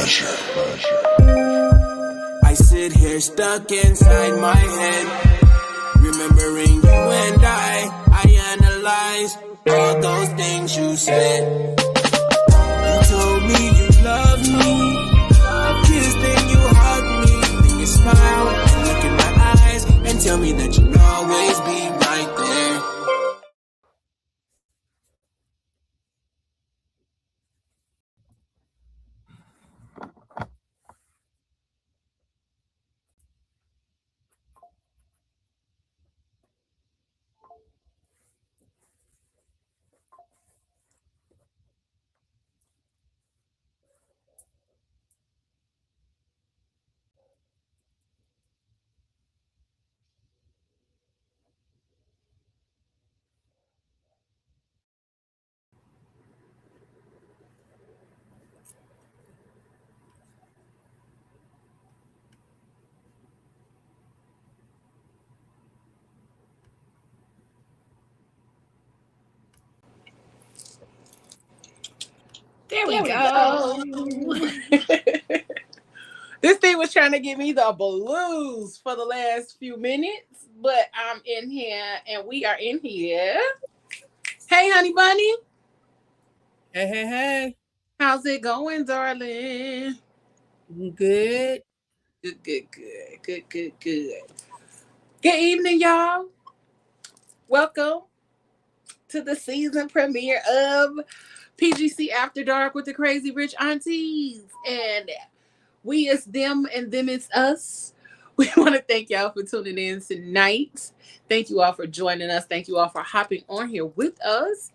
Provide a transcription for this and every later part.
I sit here stuck inside my head, remembering you and I analyze all those things you said. You told me you loved me, you kissed and you hugged me, then you smiled, you look in my eyes and tell me that you'll always be right there. There we go. This thing was trying to give me the blues for the last few minutes, but I'm in here and we are in here. Hey, honey bunny. Hey. How's it going, darling? Good. Good. Good evening, y'all. Welcome to the season premiere of PGC After Dark with the Crazy Rich Aunties. And we is them and them is us. We want to thank y'all for tuning in tonight. Thank you all for joining us. Thank you all for hopping on here with us.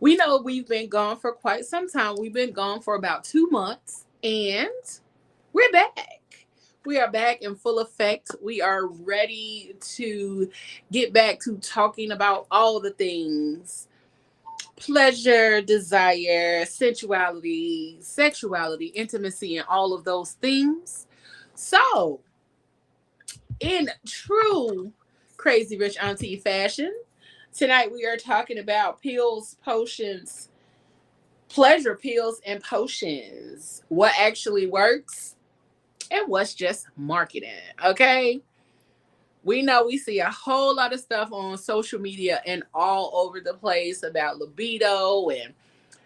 We know we've been gone for quite some time. We've been gone for about 2 months and we're back. We are back in full effect. We are ready to get back to talking about all the things: pleasure, desire, sensuality, sexuality, intimacy, and all of those things. So, in true Crazy Rich Auntie fashion, tonight we are talking about pills, potions, pleasure pills, and potions. What actually works and what's just marketing, okay? We know we see a whole lot of stuff on social media and all over the place about libido and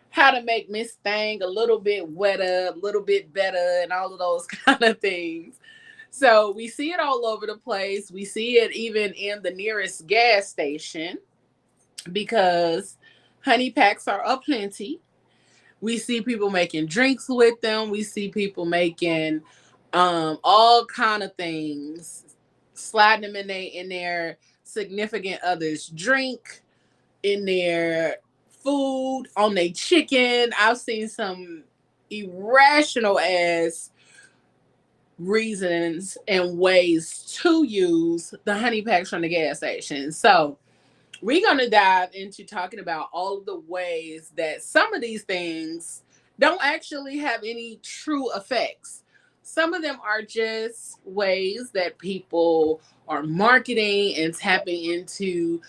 how to make Miss Thing a little bit wetter, a little bit better, and all of those kind of things. So we see it all over the place. We see it even in the nearest gas station because honey packs are aplenty. We see people making drinks with them. We see people making all kind of things, sliding them in their significant other's drink, in their food, on their chicken. I've seen some irrational ass reasons and ways to use the honey packs from the gas station. So we're going to dive into talking about all of the ways that some of these things don't actually have any true effects. Some of them are just ways that people are marketing and tapping into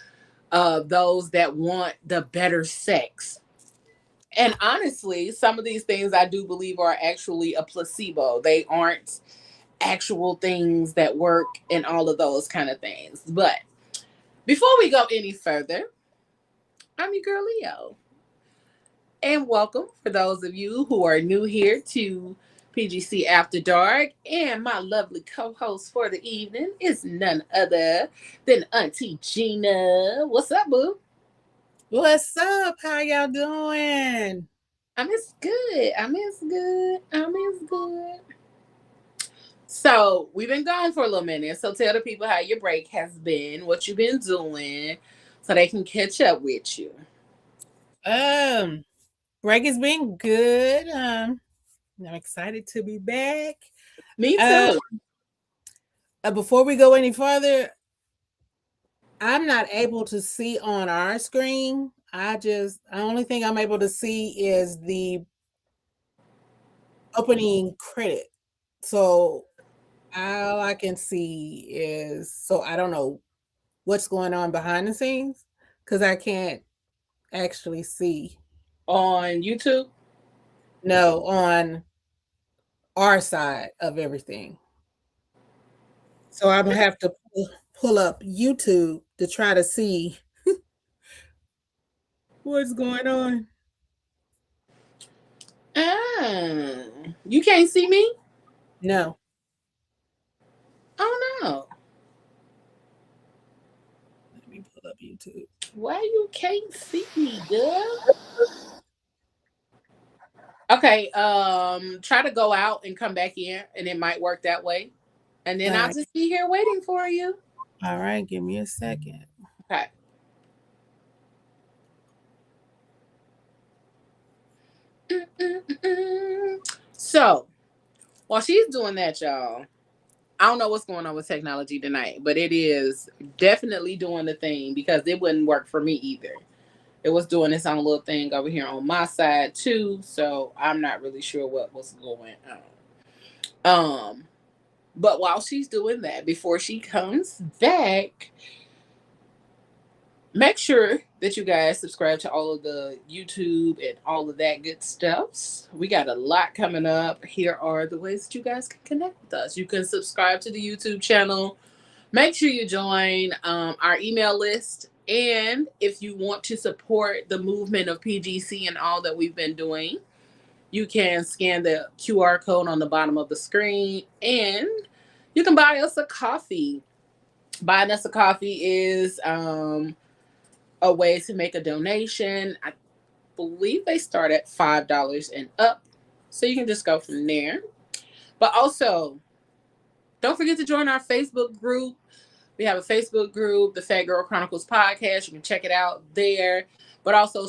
those that want the better sex. And honestly, some of these things I do believe are actually a placebo. They aren't actual things that work and all of those kind of things. But before we go any further, I'm your girl Leo. And welcome for those of you who are new here to PGC After Dark. And my lovely co-host for the evening is none other than Auntie Gina. What's up, boo? What's up? How y'all doing? I'm as good. So we've been gone for a little minute. So tell the people how your break has been, what you've been doing, so they can catch up with you. Break has been good. I'm excited to be back. Me too. Before we go any further, I'm not able to see on our screen. The only thing I'm able to see is the opening credit. So all I can see is, so I don't know what's going on behind the scenes because I can't actually see. On YouTube? No, on our side of everything. So I'm gonna have to pull up YouTube to try to see what's going on. You can't see me? No. Oh no. Let me pull up YouTube. Why you can't see me, girl? Okay, try to go out and come back in, and it might work that way. And then All I'll right. just be here waiting for you. All right, give me a second. Okay. So while she's doing that, y'all, I don't know what's going on with technology tonight, but it is definitely doing the thing because it wouldn't work for me either. It was doing its own little thing over here on my side too, so I'm not really sure what was going on. But while she's doing that, before she comes back, make sure that you guys subscribe to all of the YouTube and all of that good stuff. We got a lot coming up. Here are the ways that you guys can connect with us. You can subscribe to the YouTube channel. Make sure you join our email list. And if you want to support the movement of PGC and all that we've been doing, you can scan the QR code on the bottom of the screen and you can buy us a coffee. Buying us a coffee is a way to make a donation. I believe they start at $5 and up. So you can just go from there. But also, don't forget to join our Facebook group. We have a Facebook group, the Fat Girl Chronicles podcast. You can check it out there. But also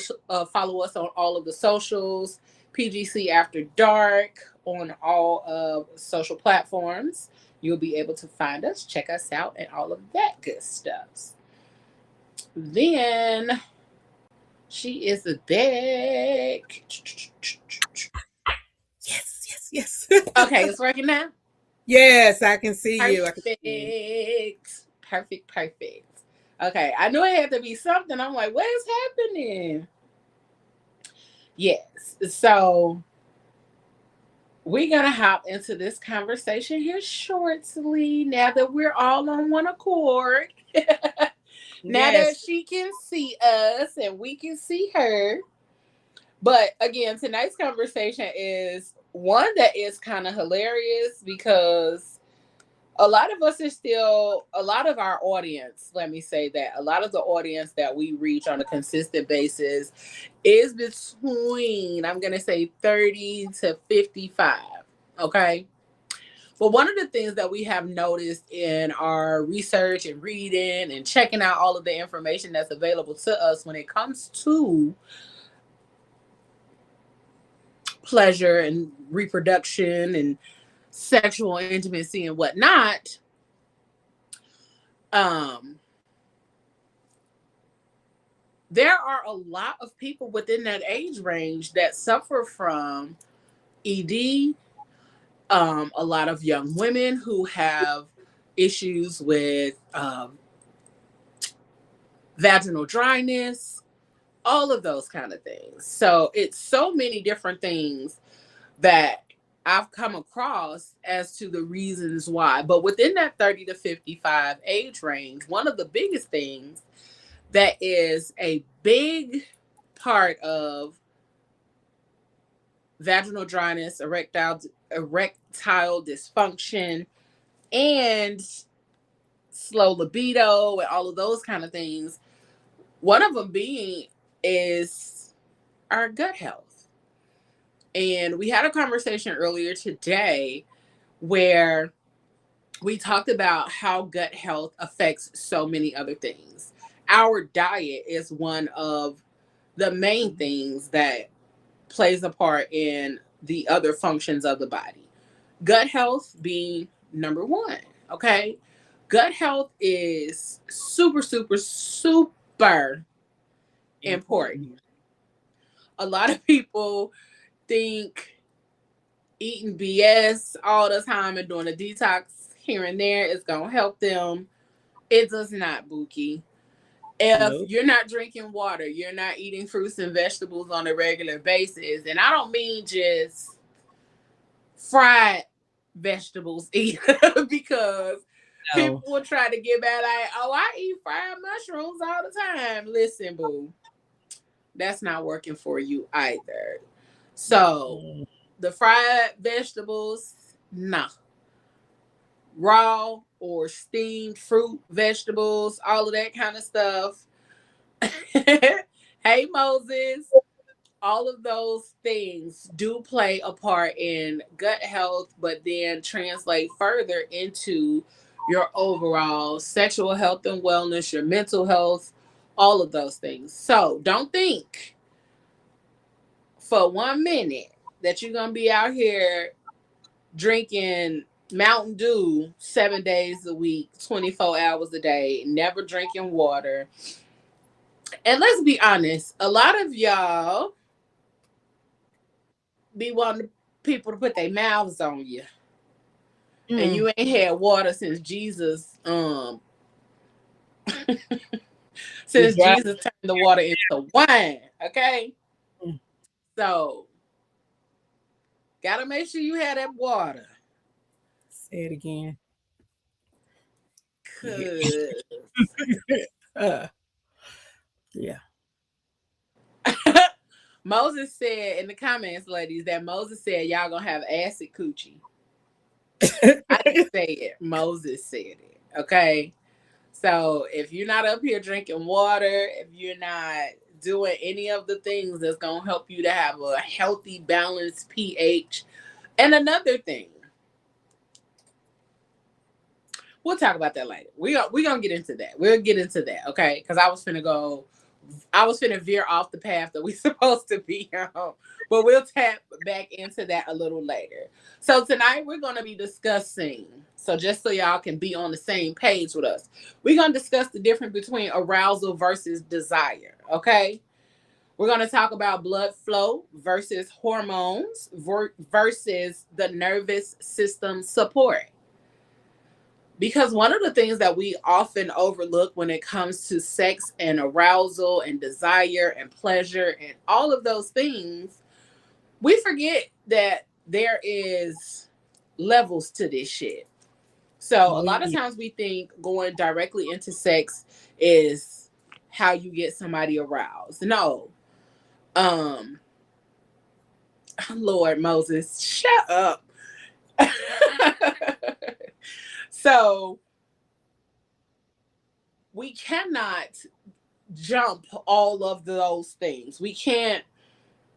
follow us on all of the socials, PGC After Dark on all of social platforms. You'll be able to find us, check us out, and all of that good stuff. Then she is back. Yes. Okay, it's working now. Yes, I can see you. Perfect. Okay, I knew it had to be something. I'm like, what is happening? Yes. So we're gonna hop into this conversation here shortly. Now that we're all on one accord. Now that she can see us and we can see her. But again, tonight's conversation is one that is kind of hilarious because a lot of us are still, a lot of our audience, let me say that, a lot of the audience that we reach on a consistent basis is between, I'm going to say 30 to 55. Okay. But one of the things that we have noticed in our research and reading and checking out all of the information that's available to us when it comes to pleasure and reproduction and sexual intimacy and whatnot, there are a lot of people within that age range that suffer from ED. A lot of young women who have issues with vaginal dryness, all of those kind of things. So it's so many different things that I've come across as to the reasons why. But within that 30 to 55 age range, one of the biggest things that is a big part of vaginal dryness, erectile dysfunction, and slow libido, and all of those kind of things. One of them being is our gut health. And we had a conversation earlier today where we talked about how gut health affects so many other things. Our diet is one of the main things that plays a part in the other functions of the body. Gut health being number one, okay? Gut health is super important. A lot of people think eating BS all the time and doing a detox here and there is going to help them. It does not, Buki. If you're not drinking water, you're not eating fruits and vegetables on a regular basis, and I don't mean just fried vegetables either because No. people will try to get mad like, oh, I eat fried mushrooms all the time. Listen, boo, that's not working for you either. So the fried vegetables, nah. Raw or steamed fruit, vegetables, all of that kind of stuff. Hey, Moses. All of those things do play a part in gut health, but then translate further into your overall sexual health and wellness, your mental health, all of those things. So don't think for 1 minute that you're going to be out here drinking Mountain Dew 7 days a week, 24 hours a day, never drinking water. And let's be honest, a lot of y'all be wanting people to put their mouths on you. And you ain't had water since Jesus since Jesus turned the water into wine. Okay. So gotta make sure you have that water. Say it again. Yeah. Moses said in the comments, ladies, that Moses said y'all gonna have acid coochie. I didn't say it. Moses said it. Okay. So if you're not up here drinking water, if you're not doing any of the things that's gonna help you to have a healthy, balanced pH, and another thing, we'll talk about that later. We're gonna get into that. We'll get into that, okay? Because I was finna veer off the path that we're supposed to be on. But we'll tap back into that a little later. So tonight we're gonna be discussing, so just so y'all can be on the same page with us, we're gonna discuss the difference between arousal versus desire, okay? We're going to talk about blood flow versus hormones versus the nervous system support. Because one of the things that we often overlook when it comes to sex and arousal and desire and pleasure and all of those things, we forget that there is levels to this shit. So a lot of times we think going directly into sex is how you get somebody aroused. No. Lord Moses, shut up. So we cannot jump all of those things. We can't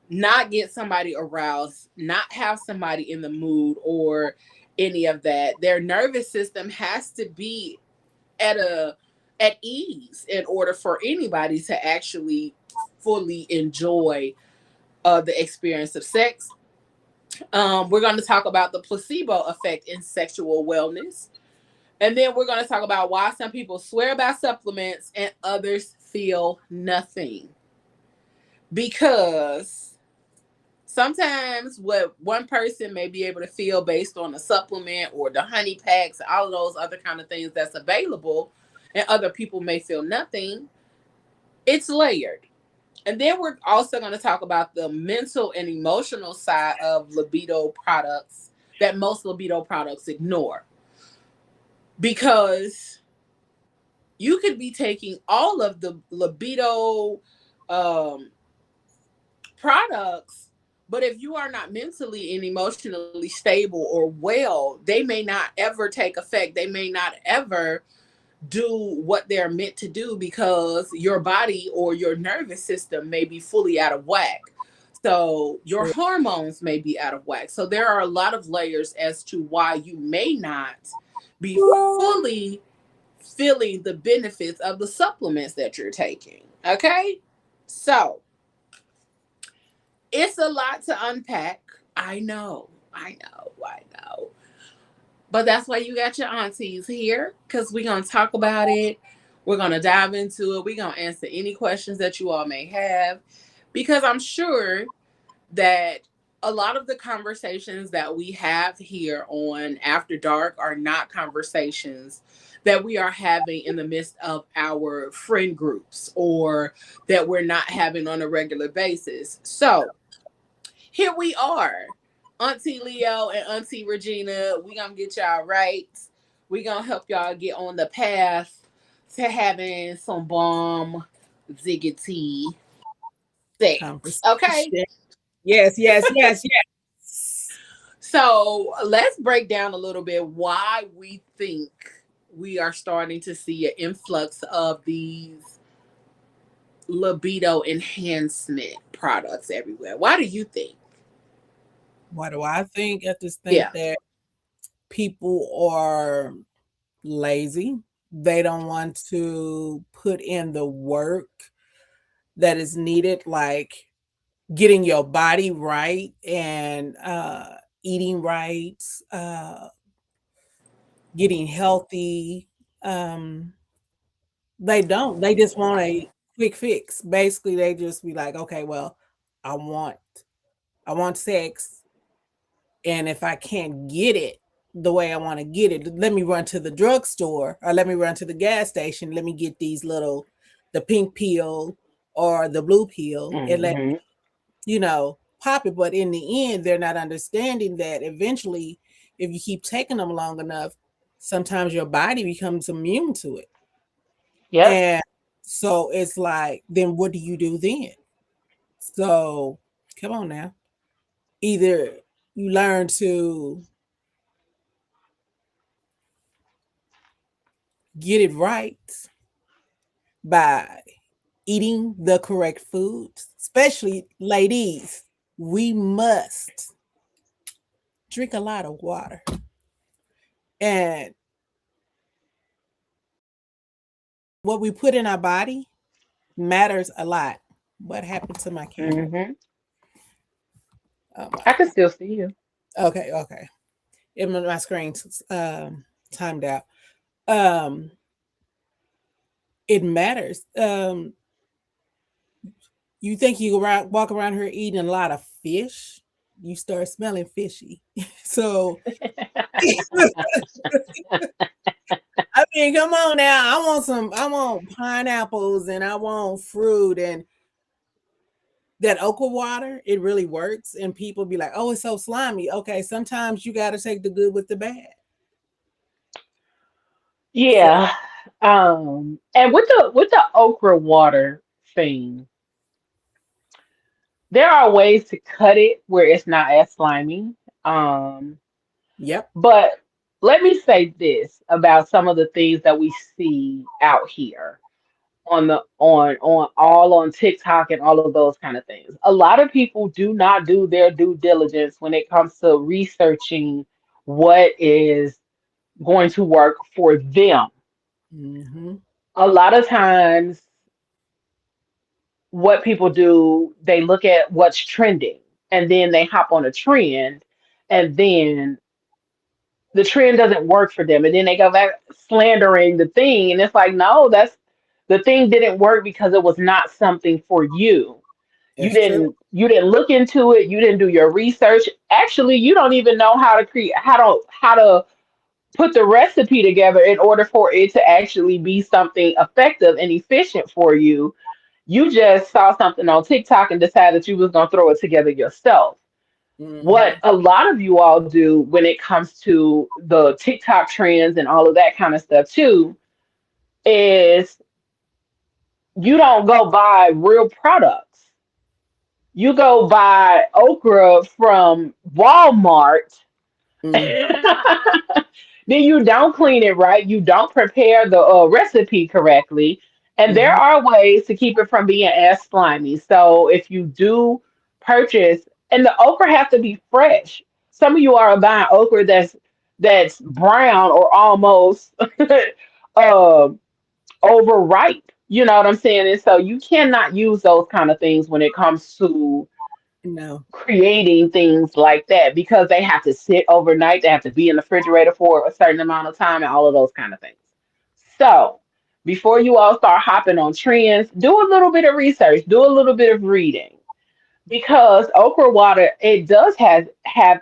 not get somebody aroused, not have somebody in the mood or any of that. Their nervous system has to be at ease in order for anybody to actually fully enjoy the experience of sex. We're going to talk about the placebo effect in sexual wellness. And then we're going to talk about why some people swear by supplements and others feel nothing. Because sometimes what one person may be able to feel based on a supplement or the honey packs, all of those other kind of things that's available, and other people may feel nothing, it's layered. And then we're also going to talk about the mental and emotional side of libido products that most libido products ignore. Because you could be taking all of the libido products, but if you are not mentally and emotionally stable or well, they may not ever take effect. They may not ever do what they're meant to do because your body or your nervous system may be fully out of whack. So your hormones may be out of whack. So there are a lot of layers as to why you may not be fully feeling the benefits of the supplements that you're taking. Okay? So it's a lot to unpack. I know. But that's why you got your aunties here, because we're going to talk about it. We're going to dive into it. We're going to answer any questions that you all may have, because I'm sure that a lot of the conversations that we have here on After Dark are not conversations that we are having in the midst of our friend groups or that we're not having on a regular basis. So here we are Auntie Leo and Auntie Regina, we gonna get y'all right. We gonna help y'all get on the path to having some bomb ziggity sex. Okay. Conversation. Yes, yes, yes, yes. So let's break down a little bit why we think we are starting to see an influx of these libido enhancement products everywhere. Why do you think? What do I think? I just think Yeah. that people are lazy. They don't want to put in the work that is needed, like getting your body right and eating right, uh, getting healthy. Um, they don't. They just want a quick fix. Basically, they just be like, okay, well, I want, I want sex, and if I can't get it the way I want to get it, let me run to the drugstore or let me run to the gas station. Let me get these little, the pink pill or the blue pill, and let Hmm. pop it. But in the end, they're not understanding that eventually, if you keep taking them long enough, sometimes your body becomes immune to it. Yep. And so it's like, then what do you do then? So come on now. Either you learn to get it right by eating the correct foods, especially ladies, we must drink a lot of water. And what we put in our body matters a lot. What happened to my camera? Hmm. Oh my I can God. still see you. Okay, okay. My screen's timed out. Um, it matters. You think you walk around here eating a lot of fish, you start smelling fishy. So I mean, come on now. I want pineapples and I want fruit and that okra water, it really works. And people be like, oh, it's so slimy. Okay, sometimes you gotta take the good with the bad. So Yeah. And with the okra water thing, there are ways to cut it where it's not as slimy. Um, yep. but let me say this about some of the things that we see out here on all on TikTok and all of those kind of things. A lot of people do not do their due diligence when it comes to researching what is going to work for them. Hmm. A lot of times what people do, they look at what's trending and then they hop on a trend and then the trend doesn't work for them and then they go back slandering the thing and it's like no, that's the thing didn't work because it was not something for you. You It's true. didn't look into it, you didn't do your research. Actually, you don't even know how to create how to put the recipe together in order for it to actually be something effective and efficient for you. You just saw something on TikTok and decided you was going to throw it together yourself. What Hmm. a lot of you all do when it comes to the TikTok trends and all of that kind of stuff too is you don't go buy real products. You go buy okra from Walmart. Mm. Then you don't clean it right. You don't prepare the recipe correctly. And there Hmm. are ways to keep it from being as slimy. So if you do purchase, and the okra have to be fresh. Some of you are buying okra that's brown or almost uh, overripe. You know what I'm saying? And so you cannot use those kind of things when it comes to No. creating things like that because they have to sit overnight, they have to be in the refrigerator for a certain amount of time, and all of those kind of things. So, before you all start hopping on trends, do a little bit of research, do a little bit of reading because okra water it does have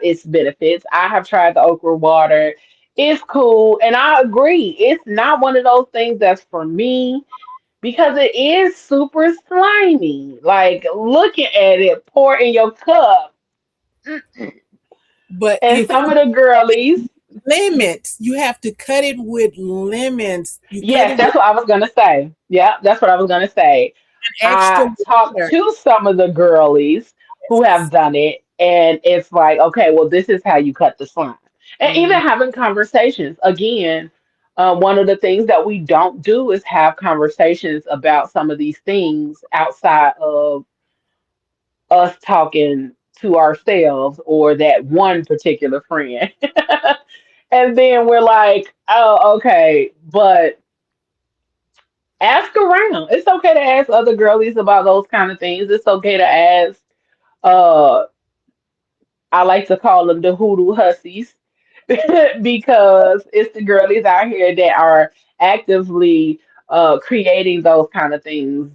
its benefits. I have tried the okra water. It's cool, and I agree. It's not one of those things that's for me because it is super slimy. Like looking at it, pour in your cup. But And if some of the girlies, limits, you have to cut it with limits. You cut yes, it with that's what I was gonna say. Yeah, that's what I was gonna say. extra I talked water. to some of the girlies who have done it, and it's like, okay, well, this is how you cut the slime. And even Mm, having conversations. Again, one of the things that we don't do is have conversations about some of these things outside of us talking to ourselves or that one particular friend. And then we're like, oh, okay, but ask around. It's okay to ask other girlies about those kind of things. It's okay to ask, uh, I like to call them the hoodoo hussies because it's the girlies out here that are actively creating those kind of things,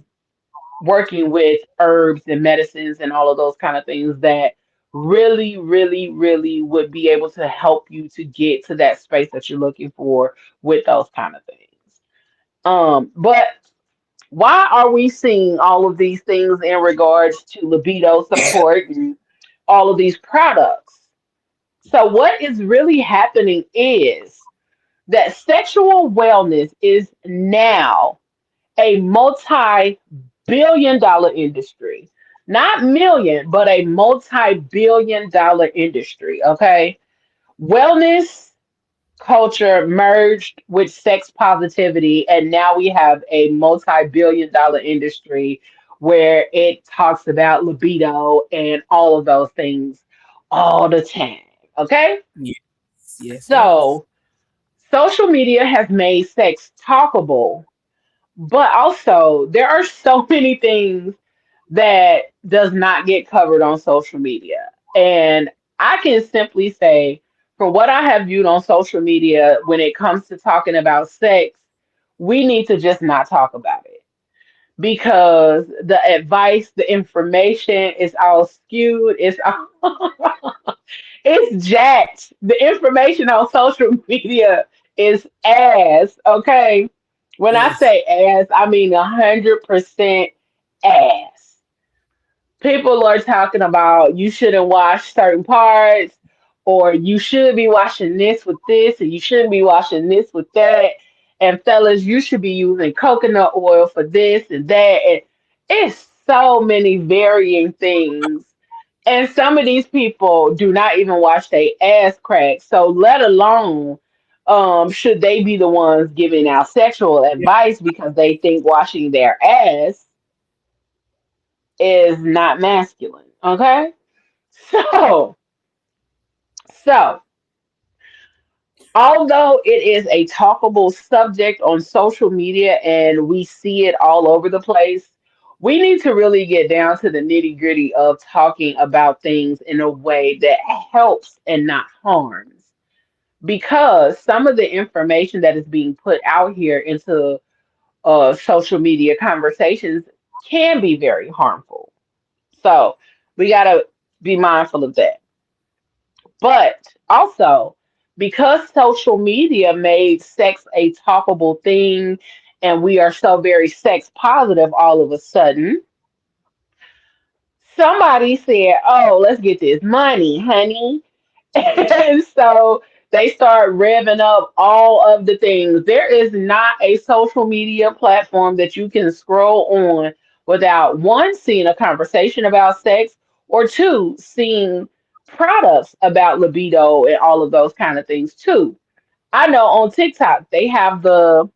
working with herbs and medicines and all of those kind of things that really, really, really would be able to help you to get to that space that you're looking for with those kind of things. But why are we seeing all of these things in regards to libido support and all of these products? So, what is really happening is that sexual wellness is now a multi-billion-dollar industry. Not million, but a multi-billion-dollar industry. Okay. Wellness culture merged with sex positivity, and now we have a multi-billion-dollar industry where it talks about libido and all of those things all the time. Okay. yes, yes, yes. So, social media has made sex talkable, but also there are so many things that does not get covered on social media. And I can simply say, from what I have viewed on social media when it comes to talking about sex, we need to just not talk about it because the advice, the information is all skewed. It's all it's jacked. The information on social media is ass. Okay, when I Yes. say ass, I mean 100% ass. People are talking about you shouldn't wash certain parts, or you should be washing this with this, and you shouldn't be washing this with that. And fellas, you should be using coconut oil for this and that. And it's so many varying things, and some of these people do not even wash their ass crack. So let alone should they be the ones giving out sexual Yeah. advice because they think washing their ass is not masculine. Okay? So so although it is a talkable subject on social media and we see it all over the place, we need to really get down to the nitty gritty of talking about things in a way that helps and not harms. Because some of the information that is being put out here into social media conversations can be very harmful. So we got to be mindful of that. But also, because social media made sex a talkable thing and we are so very sex positive all of a sudden, somebody said, oh, let's get this money, honey. And so they start revving up all of the things. There is not a social media platform that you can scroll on without one, seeing a conversation about sex, or two, seeing products about libido and all of those kind of things too. I know on TikTok they have the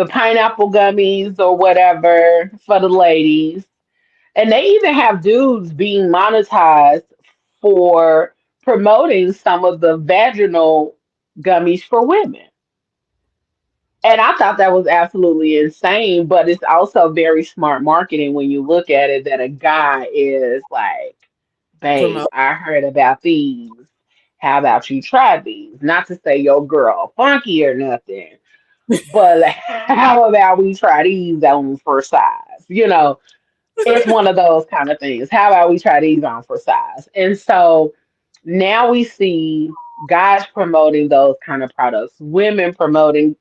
pineapple gummies or whatever for the ladies. And they even have dudes being monetized for promoting some of the vaginal gummies for women. And I thought that was absolutely insane, but it's also very smart marketing when you look at it that a guy is like, babe, Promote. I heard about these. How about you try these? Not to say your girl funky or nothing, but like, how about we try these on for size? It's one of those kind of things. How about we try these on for size? And so now we see guys promoting those kind of products, women promoting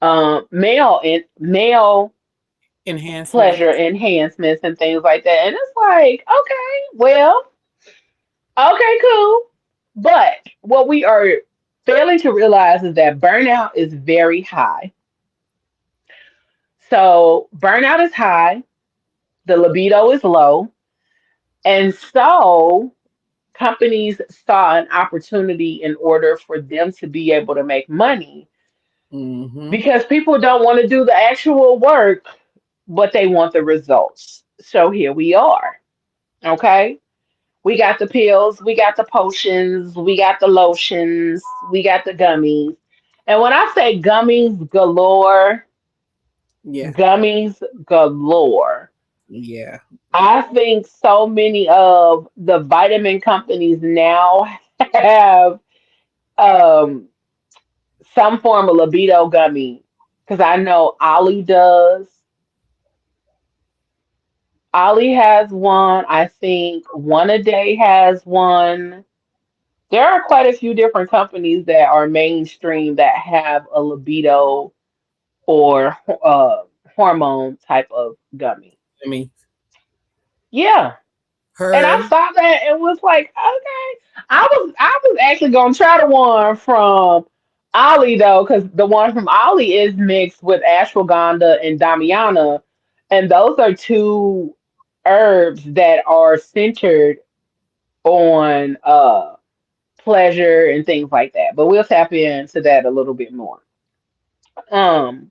male pleasure Enhancements. enhancements and things like that. And it's like, okay, well, Okay, cool. But what we are failing to realize is that burnout is very high. So burnout is high, the libido is low, and so companies saw an opportunity in order for them to be able to make money Mm-hmm. because people don't want to do the actual work, but they want the results. So here we are. Okay. We got the pills, we got the potions, we got the lotions, we got the gummies. And when I say Yeah. gummies galore, Yeah. I think so many of the vitamin companies now have um, some form of libido gummy. Because I know Ollie does. Ollie has one. I think One A Day has one. There are quite a few different companies that are mainstream that have a libido or hormone type of gummy. I mean, Yeah. And I her. saw that and was like, okay. I was actually gonna try the one from Ollie though, because the one from Ollie is mixed with ashwagandha and damiana, and those are two herbs that are centered on pleasure and things like that. But we'll tap into that a little bit more. Um,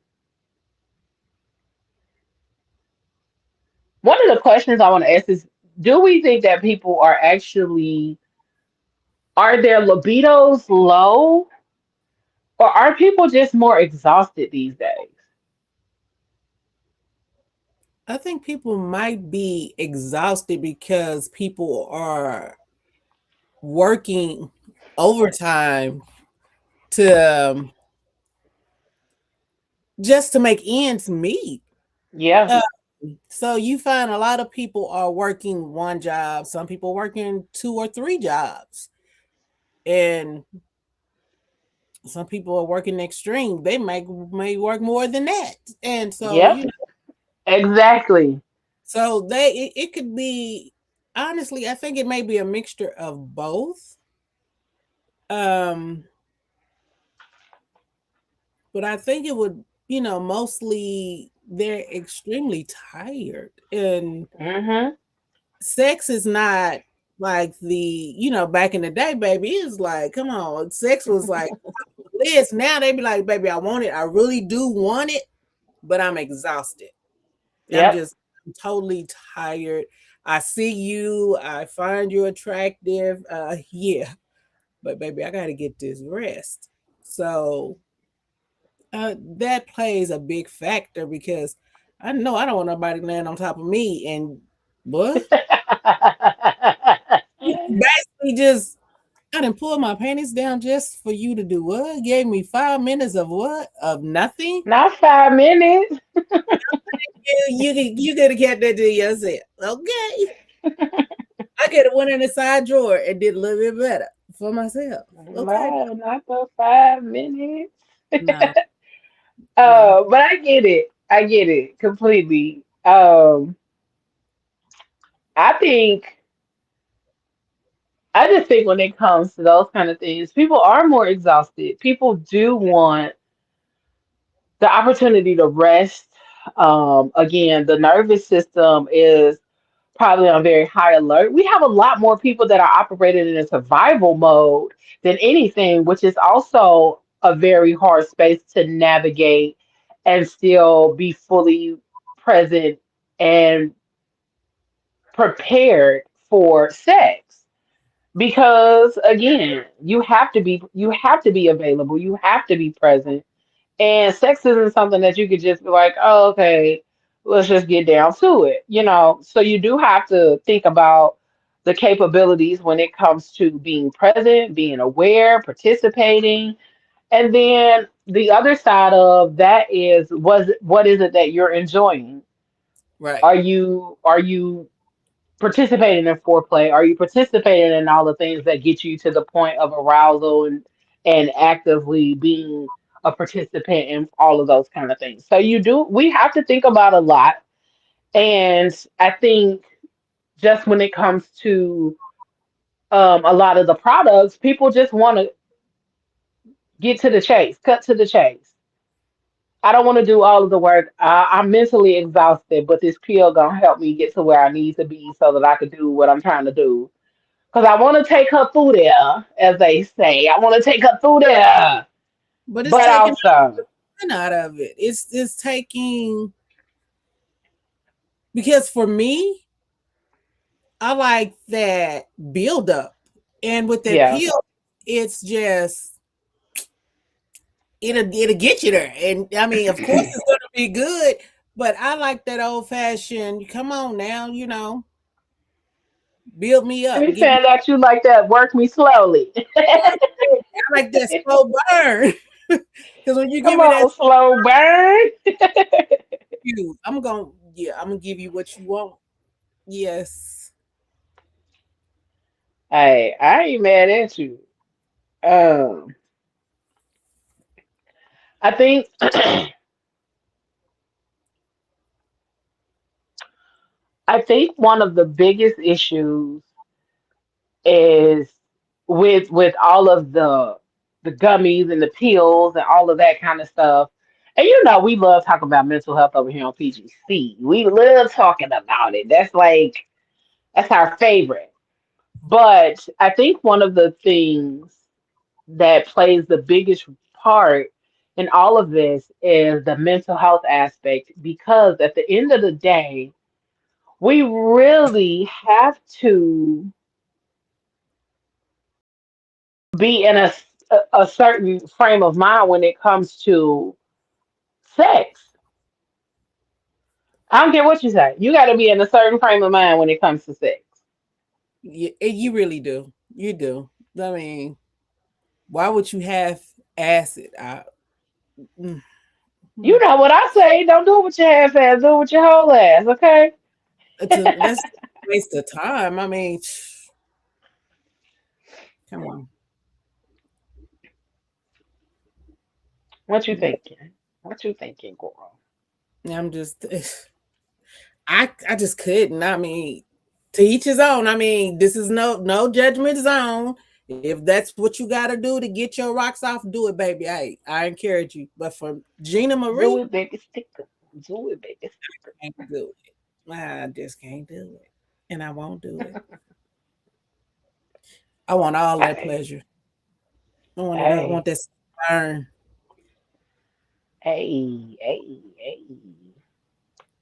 One of the questions I want to ask is, do we think that people are actually are their libidos low, or are people just more exhausted these days? I think people might be exhausted because people are working overtime to just to make ends meet. Yeah. Uh, so you find a lot of people are working one job, some people working two or three jobs, and some people are working extreme. They may work more than that, and so Yep. Exactly. so it could be honestly. I think it may be a mixture of both. Um, but I think it would, mostly they're extremely tired and Hmm. sex is not like back in the day, baby. It's like, come on, sex was like this. Now they be like, baby, I want it. I really do want it, but I'm exhausted. I'm Yep. just totally tired. I see you, I find you attractive. Yeah, but baby, I got to get this rest. So that plays a big factor because I know I don't want nobody laying on top of me and what? Basically just I didn't pull my panties down just for you to do what? Gave me 5 minutes of what? Of nothing? Not 5 minutes. You could have kept that to yourself. Okay. I could have went in the side drawer and did a little bit better for myself. Okay. No, not the 5 minutes. No, no. But I get it. I get it completely. I think I just think when it comes to those kind of things, people are more exhausted. People do want the opportunity to rest. Again, the nervous system is probably on very high alert. We have a lot more people that are operating in a survival mode than anything, which is also a very hard space to navigate and still be fully present and prepared for sex. Because again, you have to be available, you have to be present, and sex isn't something that you could just be like, oh, okay, let's just get down to it. So you do have to think about the capabilities when it comes to being present, being aware, participating. And then the other side of that is what is it that you're enjoying? Right. Are you participating in foreplay? Are you participating in all the things that get you to the point of arousal and actively being a participant in all of those kind of things? So we have to think about a lot. And I think just when it comes to a lot of the products, people just want to get to the chase, cut to the chase. I don't want to do all of the work. I'm mentally exhausted, but this pill gonna help me get to where I need to be so that I can do what I'm trying to do. Cause I want to take her through there, as they say. I want to take her through there, But it's but taking also, fun out of it. It's taking, because for me, I like that build up. And with that yeah. peel, it's just it'll get you there. And I mean, of course it's gonna be good, but I like that old fashioned, come on now, build me Let up. me Give me find out you like that. Work me slowly. I like that slow burn. Because when you give Come me that on, slow burn. you, I'm gonna give you what you want. Yes. Hey, I ain't mad at you. Um, I think I think one of the biggest issues is with all of the gummies and the pills and all of that kind of stuff. And we love talking about mental health over here on PGC. We love talking about it. That's our favorite. But I think one of the things that plays the biggest part in all of this is the mental health aspect, because at the end of the day, we really have to be in a certain frame of mind when it comes to sex. I don't care what you say. You got to be in a certain frame of mind when it comes to sex. You really do. You do. I mean, why would you have acid? Mm, You mm. know what I say. Don't do it with your half ass. Do it with your whole ass. Okay. That's a waste of time. I mean, come on. What you thinking? What you thinking, girl? I'm just I just couldn't. I mean, to each his own. I mean, this is no judgment zone. If that's what you got to do to get your rocks off, do it, baby. I encourage you. But for Gina Do Marie, it, baby. Sticker. Do it, baby. Sticker. I can't do it. I just can't do it, and I won't do it. I want all that Hey, pleasure. I want it. I want hey, that burn, hey, hey, hey.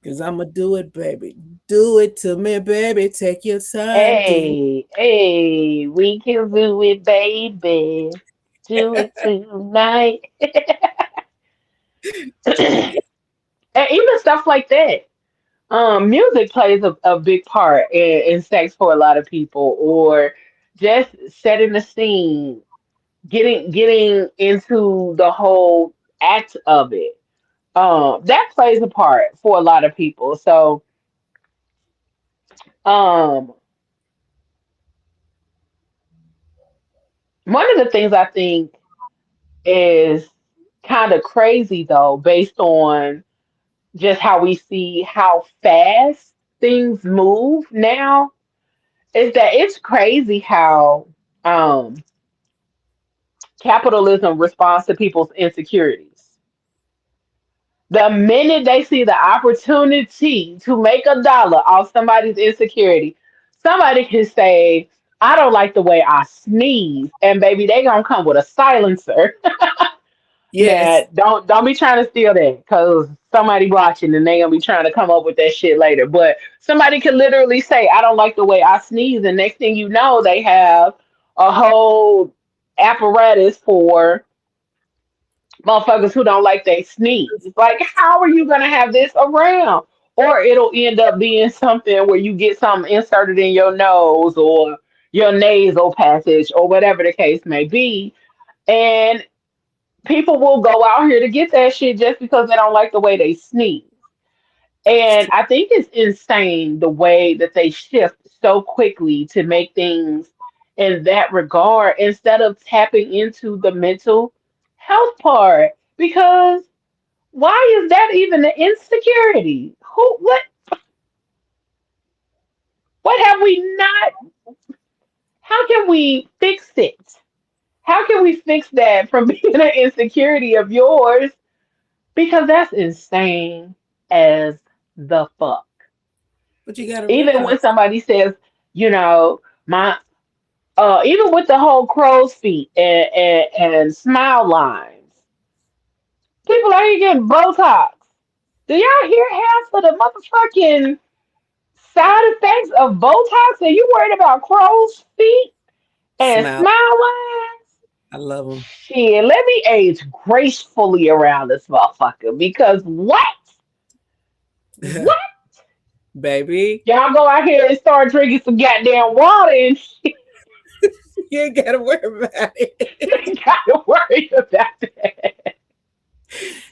because I'm gonna do it, baby. Do it to me, baby. Take your time. Do Hey, hey, we can do it, baby. Do it tonight. And even stuff like that. Music plays a big part in sex for a lot of people, or just setting the scene, getting into the whole act of it. That plays a part for a lot of people. So, um, one of the things I think is kind of crazy though, based on just how we see how fast things move now, is that it's crazy how um capitalism responds to people's insecurities. The minute they see the opportunity to make a dollar off somebody's insecurity, somebody can say, I don't like the way I sneeze, and baby, they gonna come with a silencer. yes, Now, don't be trying to steal that, because somebody watching and they gonna be trying to come up with that shit later. But somebody could literally say, "I don't like the way I sneeze," and next thing you know, they have a whole apparatus for motherfuckers who don't like they sneeze. Like, how are you gonna have this around? Or it'll end up being something where you get something inserted in your nose or your nasal passage or whatever the case may be. And people will go out here to get that shit just because they don't like the way they sneeze. it's And true. I think it's insane the way that they shift so quickly to make things in that regard instead of tapping into the mental health part. Because why is that even an insecurity? What have we not? How can can we fix it? How can we fix that from being an insecurity of yours? Because that's insane as the fuck. But you gotta Even when realize, somebody says, you know, my even with the whole crow's feet and smile lines, people are here getting Botox. Do y'all hear half of the motherfucking side effects of Botox? Are you worried about crow's feet and smile. smile lines? I love them, Shit, let me age gracefully around this motherfucker because what? What? baby. Y'all go out here and start drinking some goddamn water and shit. You ain't gotta worry about it. You ain't gotta worry about that.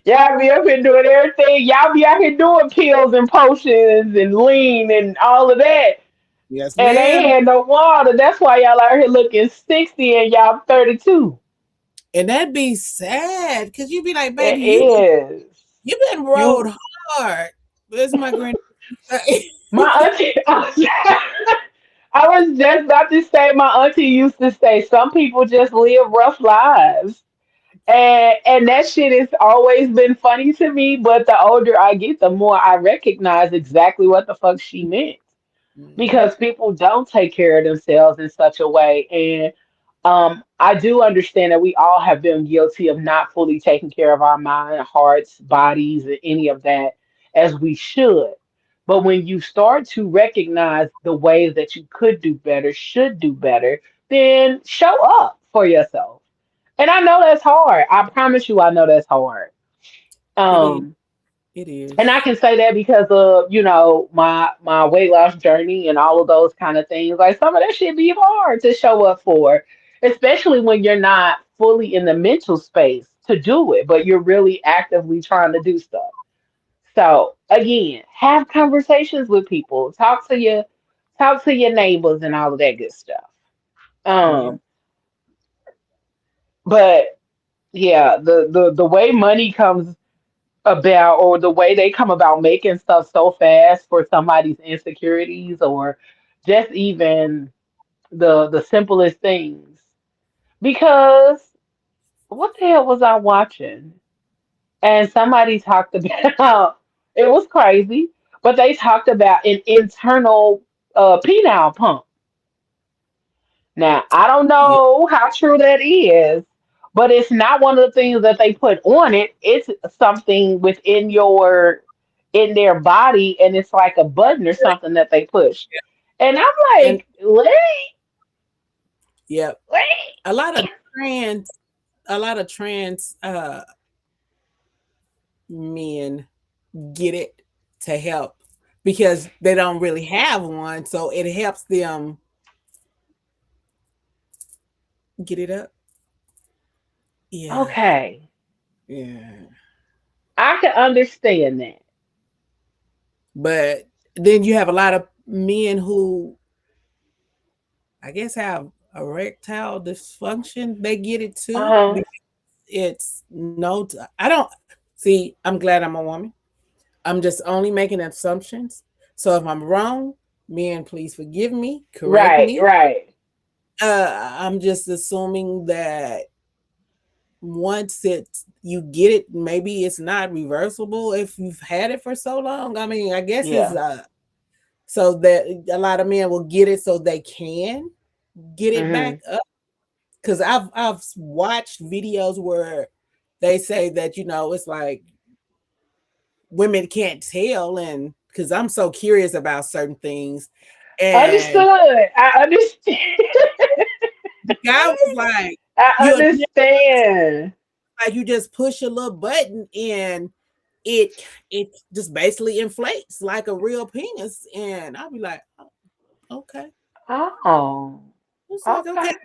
Y'all be up here doing everything. Y'all be out here doing pills and potions and lean and all of that. Yes, And ma'am. ain't had no water. That's why y'all out here looking 60 and y'all 32. And that'd be sad because you'd be like, It baby, is. you been rode You hard. Where's my granny? my auntie I was just about to say my auntie used to say some people just live rough lives. And that shit has always been funny to me, but the older I get, the more I recognize exactly what the fuck she meant. Mhm. Because people don't take care of themselves in such a way. And I do understand that we all have been guilty of not fully taking care of our mind, hearts, bodies, and any of that as we should. But when you start to recognize the ways that you could do better, should do better, then show up for yourself. And I know that's hard. I promise you, I know that's hard. It is. Um, It and I is. can say that because of, my weight loss journey and all of those kind of things. Like some of that shit be hard to show up for, especially when you're not fully in the mental space to do it, but you're really actively trying to do stuff. So again, have conversations with people, talk to your neighbors and all of that good stuff. Yeah. Um, but yeah, the way money comes about or the way they come about making stuff so fast for somebody's insecurities or just even the simplest things. Because what the hell was I watching? And somebody talked about it was crazy, but they talked about an internal penile pump. Now, I don't Yeah. know how true that is, but it's not one of the things that they put on it. It's something within your in their body, and it's like a button or something that they push. And I'm And like, wait, yeah, wait. a lot of trans, a lot of trans men get it to help because they don't really have one, so it helps them get it up. Yeah. Okay, Yeah. I can understand that. But then you have a lot of men who I guess have erectile dysfunction. They get it too. Uh-huh. It's no, I don't see. I'm glad I'm a woman. I'm just only making assumptions. So if I'm wrong, men, please forgive me, correct Right, me. right. I'm just assuming that once you get it, maybe it's not reversible if you've had it for so long. I mean, I guess it's Yeah. so that a lot of men will get it so they can get it Mm-hmm. back up. Because I've watched videos where they say that it's like women can't tell, and because I'm so curious about certain things, and Understood. I understand. the guy was like, I "You understand. like you just push a little button and it just basically inflates like a real penis," and I'll be like, oh, "Okay." Oh, It's like okay, okay.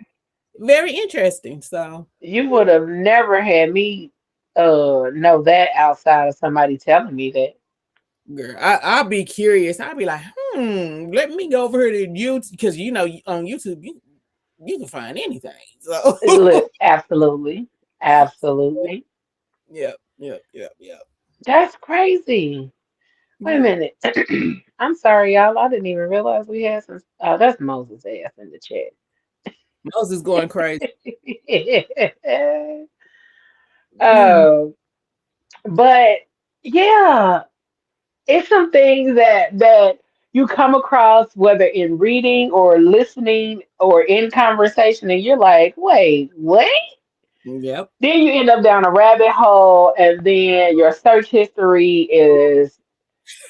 very interesting. So, You would have never had me know that outside of somebody telling me that. girl, I'll be curious. I'll be like, let me go over here to YouTube because on YouTube you can find anything. So, Look, absolutely. Absolutely. yep, yep, yep, yep, That's crazy. Wait a yep. minute. I'm sorry, y'all. I didn't even realize we had some. Oh, that's Moses' ass in the chat. Moses going crazy. Mm, um, but yeah, it's some things that you come across whether in reading or listening or in conversation, and you're like, wait, what? yep. Then you end up down a rabbit hole, and then your search history is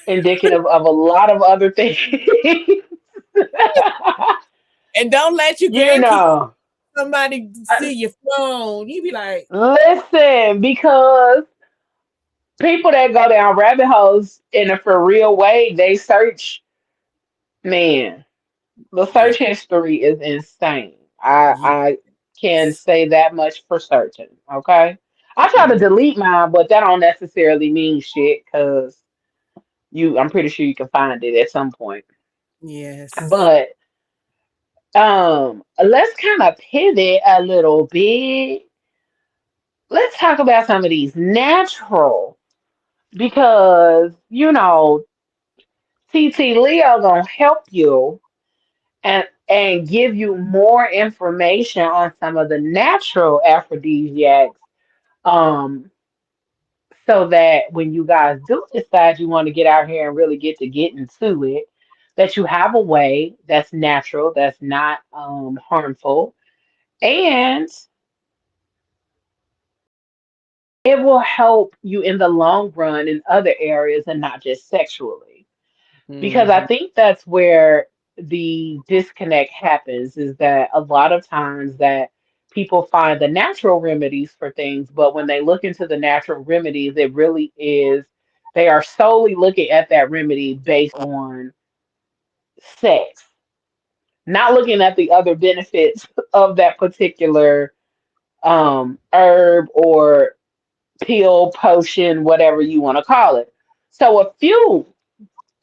indicative of a lot of other things. And don't let your You grandkids know, somebody uh, see your phone. You be like, listen, because people that go down rabbit holes in a for real way, they search, man, the yeah, search history is insane. I yeah. I can say that much for certain. Okay. I try to Mhm. delete mine, but that don't necessarily mean shit because I'm pretty sure you can find it at some point. Yes. But let's kind of pivot a little bit. Let's talk about some of these natural because TT Leo gonna help you and give you more information on some of the natural aphrodisiacs, um so that when you guys do decide you want to get out here and really get into it, that you have a way that's natural, that's not harmful, and it will help you in the long run in other areas and not just sexually. Because I Hmm. think that's where the disconnect happens, is that a lot of times that people find the natural remedies for things, but when they look into the natural remedies, it really is they are solely looking at that remedy based on sex, not looking at the other benefits of that particular herb or pill, potion, whatever you want to call it. So a few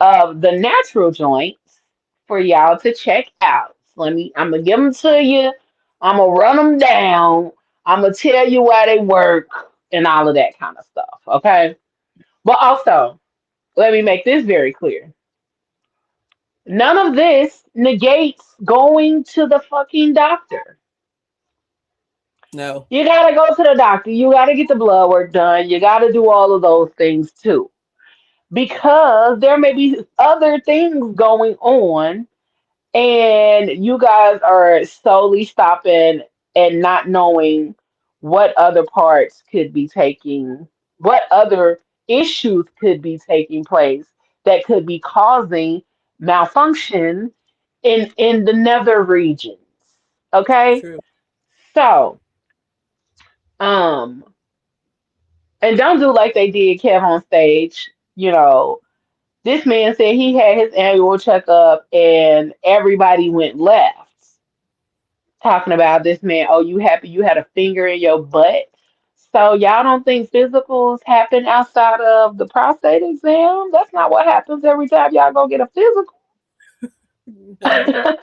of the natural joints for y'all to check out. I'm gonna give them to you. I'm gonna run them down. I'm gonna tell you why they work and all of that kind of stuff. Okay. But also, let me make this very clear. None of this negates going to the fucking doctor. No. You gotta go to the doctor. You gotta get the blood work done. You gotta do all of those things too. Because there may be other things going on, and you guys are solely stopping and not knowing what other parts could be taking, what other issues could be taking place that could be causing malfunction in the nether regions. Okay, True. so um, and don't do like they did Kev on stage. This man said he had his annual checkup and everybody went left talking about this man. Oh, you happy you had a finger in your butt? So y'all don't think physicals happen outside of the prostate exam? That's not what happens every time y'all go get a physical. No.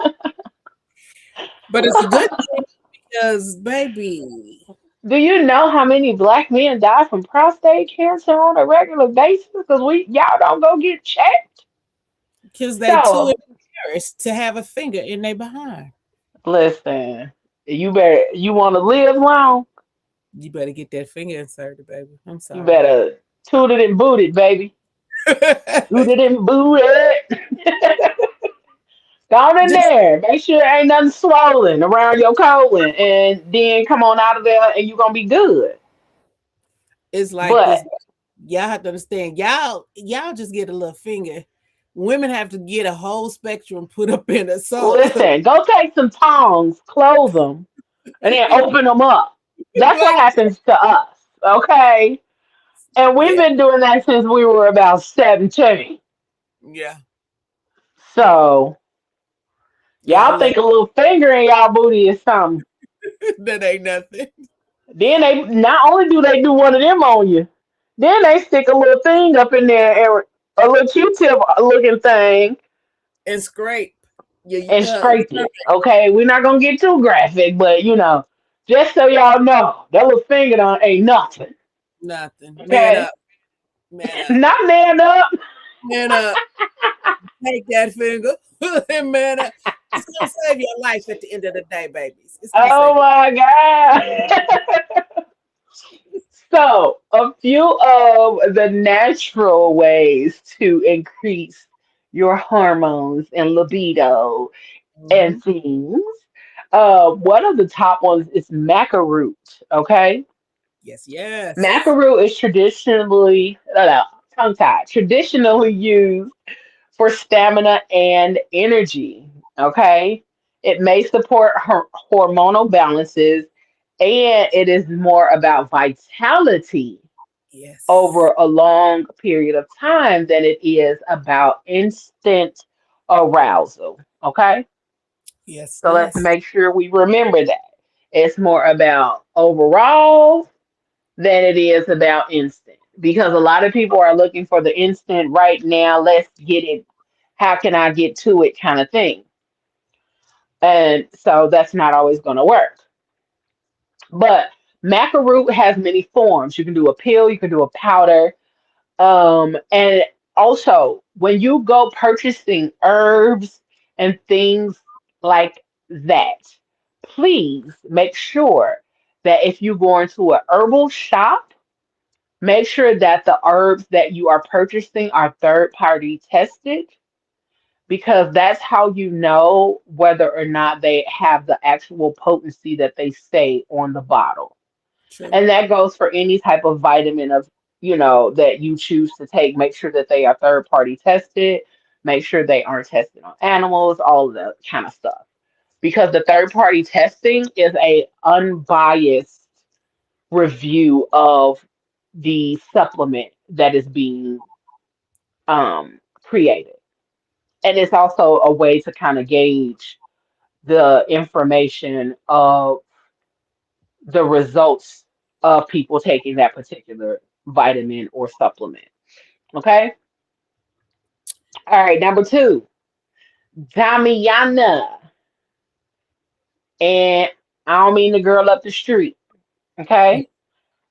But it's a good thing because, baby, Do you know how many black men die from prostate cancer on a regular basis? Because we y'all don't go get checked. because they too So embarrassed to have a finger in their behind. listen, you want to live long, You better get that finger inserted, baby. I'm you sorry. better toot it and boot it, baby. Toot it and boot it. Go on in Just there. Make sure ain't nothing swollen around your colon, and then come on out of there, and you're gonna be good. it's like this. But Y'all have to understand. Y'all just get a little finger. Women have to get a whole spectrum put up in it. So, listen, go take some tongs, close them, and then open them up. That's what like, happens to us, okay? And we've yeah, been doing that since we were about 17. yeah. So Y'all y'all look, think a little finger in y'all booty is something. that ain't nothing. Then they not only do they do one of them on you, then they stick a little thing up in there, and a little Q-tip looking thing, And scrape your and scrape stomach. it. Okay, we're not gonna get too graphic, but just so y'all know, that little finger on ain't nothing. Nothing. Man Okay, up. Man up. not man up. Man up. Take that finger. Man, it's gonna save your life at the end of the day, babies. It's gonna Oh save your my God. So, a few of the natural ways to increase your hormones and libido life. and things. One of the top ones is maca root. Okay, Yes, yes. maca root is traditionally tongue tied. Traditionally used for stamina and energy. Okay, it may support hormonal balances, and it is more about vitality Yes. over a long period of time than it is about instant arousal. Okay, Yes, so let's yes. make sure we remember that. It's more about overall than it is about instant because a lot of people are looking for the instant right now. Let's get it. How can I get to it kind of thing? And so that's not always going to work. But maca root has many forms. You can do a pill, you can do a powder. And also, when you go purchasing herbs and things like that, please make sure that if you go into a herbal shop, make sure that the herbs that you are purchasing are third party tested because that's how you know whether or not they have the actual potency that they say on the bottle. True. And that goes for any type of vitamin of, that you choose to take. Make sure that they are third party tested. Make sure they aren't tested on animals, all of that kind of stuff. Because the third party testing is a unbiased review of the supplement that is being created. And it's also a way to kind of gauge the information of the results of people taking that particular vitamin or supplement. Okay. All right. Number two, Damiana. And I don't mean the girl up the street. Okay.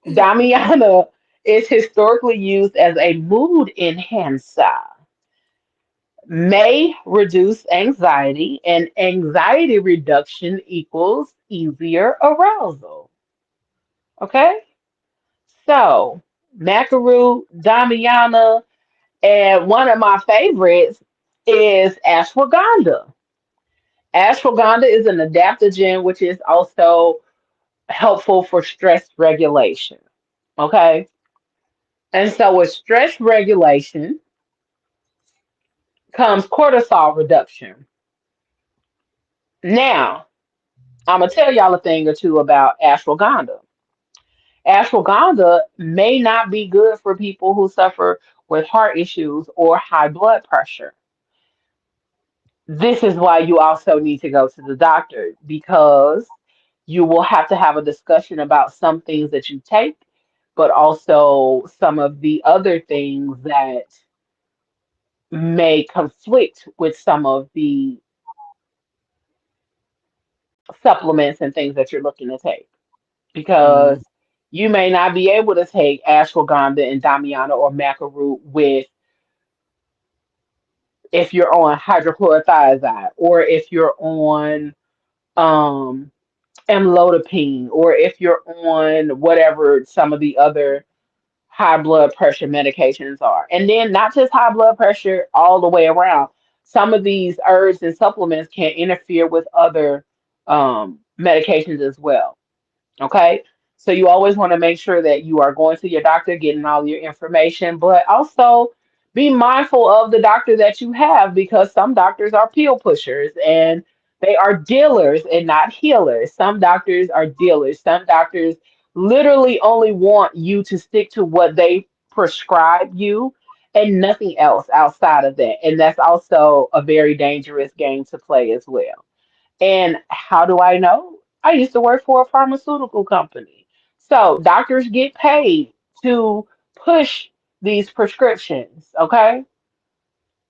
Damiana is historically used as a mood enhancer, may reduce anxiety, and anxiety reduction equals easier arousal. Okay. So, Macaru, Damiana, and one of my favorites is ashwagandha. Ashwagandha is an adaptogen, which is also helpful for stress regulation. Okay. And so, with stress regulation comes cortisol reduction. Now, I'm going to tell y'all a thing or two about ashwagandha. Ashwagandha may not be good for people who suffer with heart issues or high blood pressure. This is why you also need to go to the doctor because you will have to have a discussion about some things that you take, but also some of the other things that may conflict with some of the supplements and things that you're looking to take. Because Mm. you may not be able to take ashwagandha and damiana or maca root with if you're on hydrochlorothiazide or if you're on um amlodipine or if you're on whatever some of the other high blood pressure medications are. And then not just high blood pressure all the way around. Some of these herbs and supplements can interfere with other medications as well. Okay. So you always want to make sure that you are going to your doctor, getting all your information, but also be mindful of the doctor that you have because some doctors are pill pushers and they are dealers and not healers. Some doctors are dealers. Some doctors literally only want you to stick to what they prescribe you and nothing else outside of that. And that's also a very dangerous game to play as well. And how do I know? I used to work for a pharmaceutical company. So doctors get paid to push these prescriptions, okay?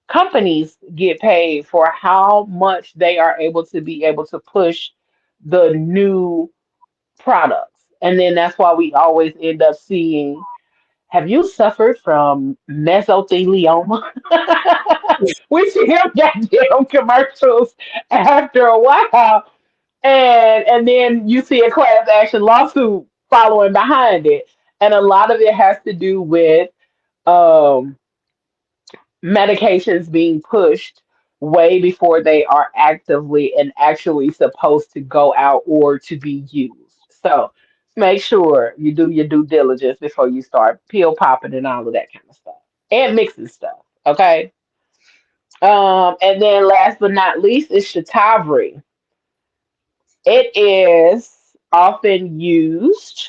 Companies get paid for how much they are able to be able to push the new products. And then that's why we always end up seeing Have you suffered from mesothelioma? We see them goddamn commercials after a while, and then you see a class action lawsuit following behind it, and a lot of it has to do with um, medications being pushed way before they are actively and actually supposed to go out or to be used. So make sure you do your due diligence before you start pill popping and all of that kind of stuff and mixing stuff. Okay. And then last but not least is shatavari. It is often used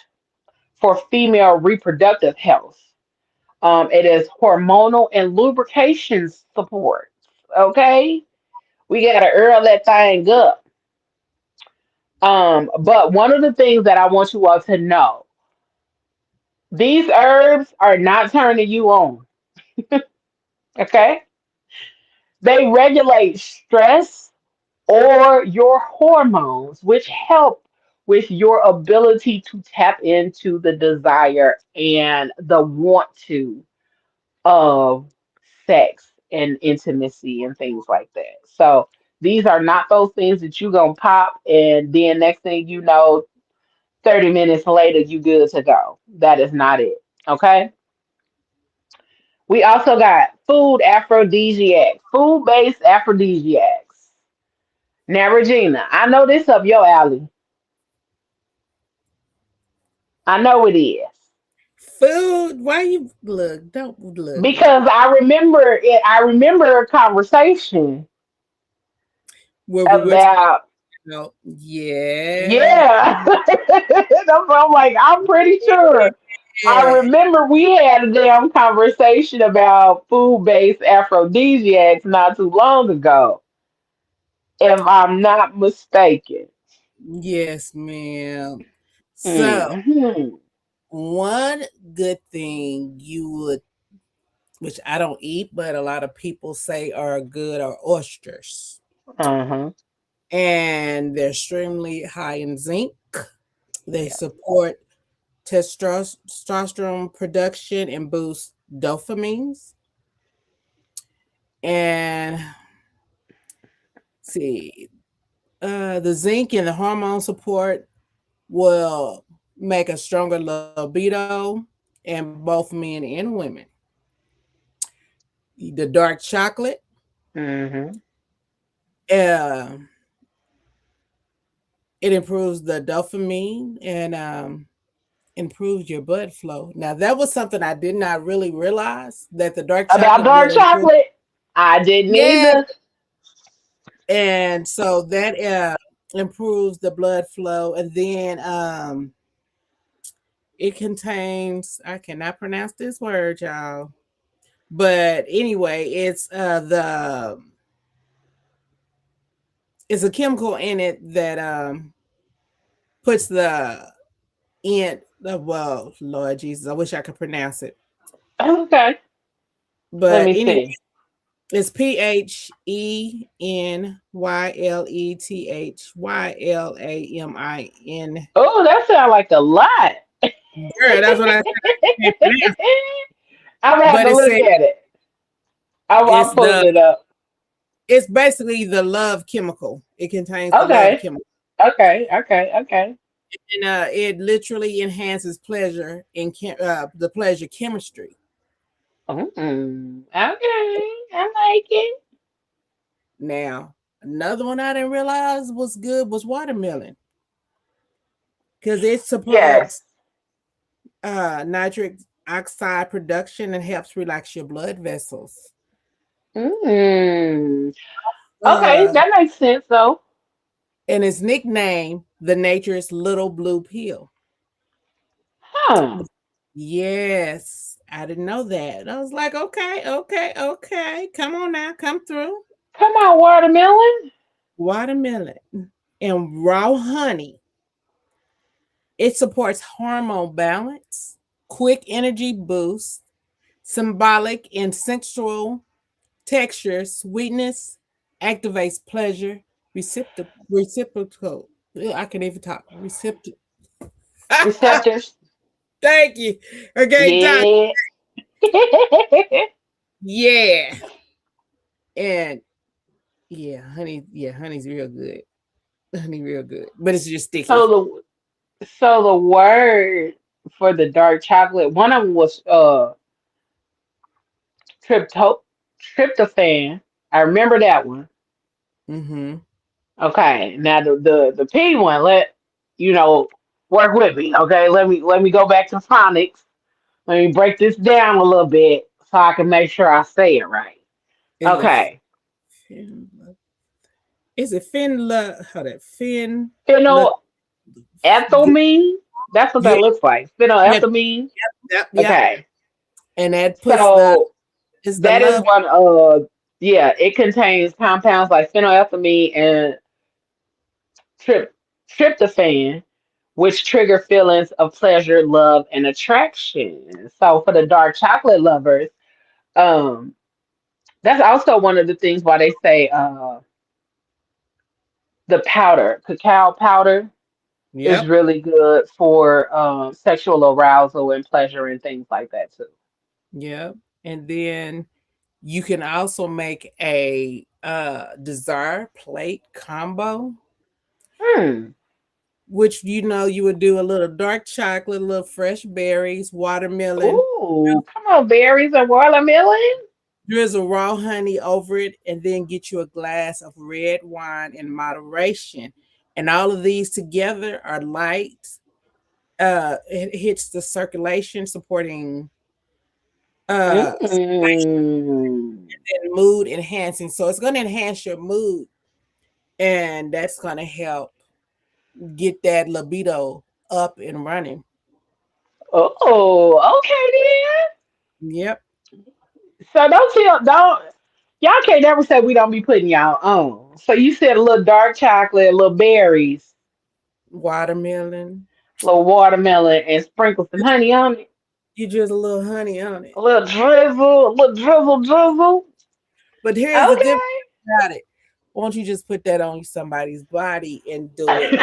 for female reproductive health. It is hormonal and lubrication support. Okay, we gotta earl that thing up. But one of the things that I want you all to know, these herbs are not turning you on. Okay, they regulate stress or your hormones, which help with your ability to tap into the desire and the want to of sex and intimacy and things like that. So these are not those things that you gonna pop and then next thing you know, 30 minutes later you good to go. That is not it. Okay. We also got food aphrodisiacs, food-based aphrodisiacs. Now, Regina, I know this up your alley. I know it is. Food. Why you look? Don't look. Because I remember a conversation Where we were about. talking. Yeah. Yeah. That's what I'm like, I'm pretty sure. I Yeah. remember we had a damn conversation about food based aphrodisiacs not too long ago, if I'm not mistaken. Yes, ma'am. So Hmm. one good thing you would, which I don't eat, but a lot of people say are good, are oysters. Uh-huh. And they're extremely high in zinc. They Yeah. support testosterone production and boost dopamines. And see, the zinc and the hormone support will make a stronger libido in both men and women. The dark chocolate Mm-hmm. uh, it improves the dopamine and improves your blood flow. Now that was something I did not really realize that the dark About chocolate dark will improve. chocolate, I didn't Yeah, either. and so that improves the blood flow, and then it contains, I cannot pronounce this word, y'all. But anyway, it's a chemical in it that puts the in the, well, Lord Jesus, I wish I could pronounce it. Okay. Let But me anyway, see. it's PHENYLETHYLAMIN. Oh, that sounds like a lot. Girl, that's what I said. I can't pronounce it. I'm gonna have But to it look said at it. I'm it's pulling the it up. it's basically the love chemical. It contains the love Okay. chemical. Okay. Okay. Okay. And it literally enhances pleasure and the pleasure chemistry. Okay. I like it. Now, another one I didn't realize was good was watermelon because it Yes. supports nitric oxide production and helps relax your blood vessels. Mm. Okay, Uh, that makes sense though. and it's nicknamed the nature's little blue pill. Huh. Yes, I didn't know that. I was like, okay, okay, okay. Come on now, come through. Come on, watermelon. Watermelon and raw honey. It supports hormone balance, quick energy boost, symbolic and sensual texture, sweetness, activates pleasure, reciprocal. I can even talk. Receptors. Thank you. Okay, Doc. Yeah. Yeah. And honey's real good. Honey real good. But it's just sticky. So the word for the dark chocolate, one of them was trypto tryptophan. I remember that one. Mm-hmm. Okay, now the P one, let you know, work with me. Okay, let me go back to phonics. Let me break this down a little bit so I can make sure I say it right. Is it Okay, fin is it fin la how that fin la phenylethylamine. That's what yeah, that looks like. yeah, Phenylethylamine. yep. Okay, And that puts the so is the that is love. one. Yeah, it contains compounds like phenylethylamine and trip, tryptophan, which trigger feelings of pleasure, love, and attraction. So for the dark chocolate lovers, um, that's also one of the things why they say the powder, cacao powder, is Yep, really good for sexual arousal and pleasure and things like that too. yep. And then you can also make a dessert plate combo, Hmm. which you would do a little dark chocolate, a little fresh berries, watermelon, Ooh, come on, berries and watermelon. drizzle raw honey over it, and then get you a glass of red wine in moderation. And all of these together are light. It hits the circulation, supporting Mm. and mood enhancing. So it's going to enhance your mood, and that's going to help get that libido up and running. Oh, okay Yep, then. So don't y'all can't never say we don't be putting y'all on. So you said a little dark chocolate, a little berries, watermelon. a little watermelon, and sprinkle some honey on it. You drizzle a little honey on it. A little drizzle. But here's the difference Okay. about it. Won't you just put that on somebody's body and do it?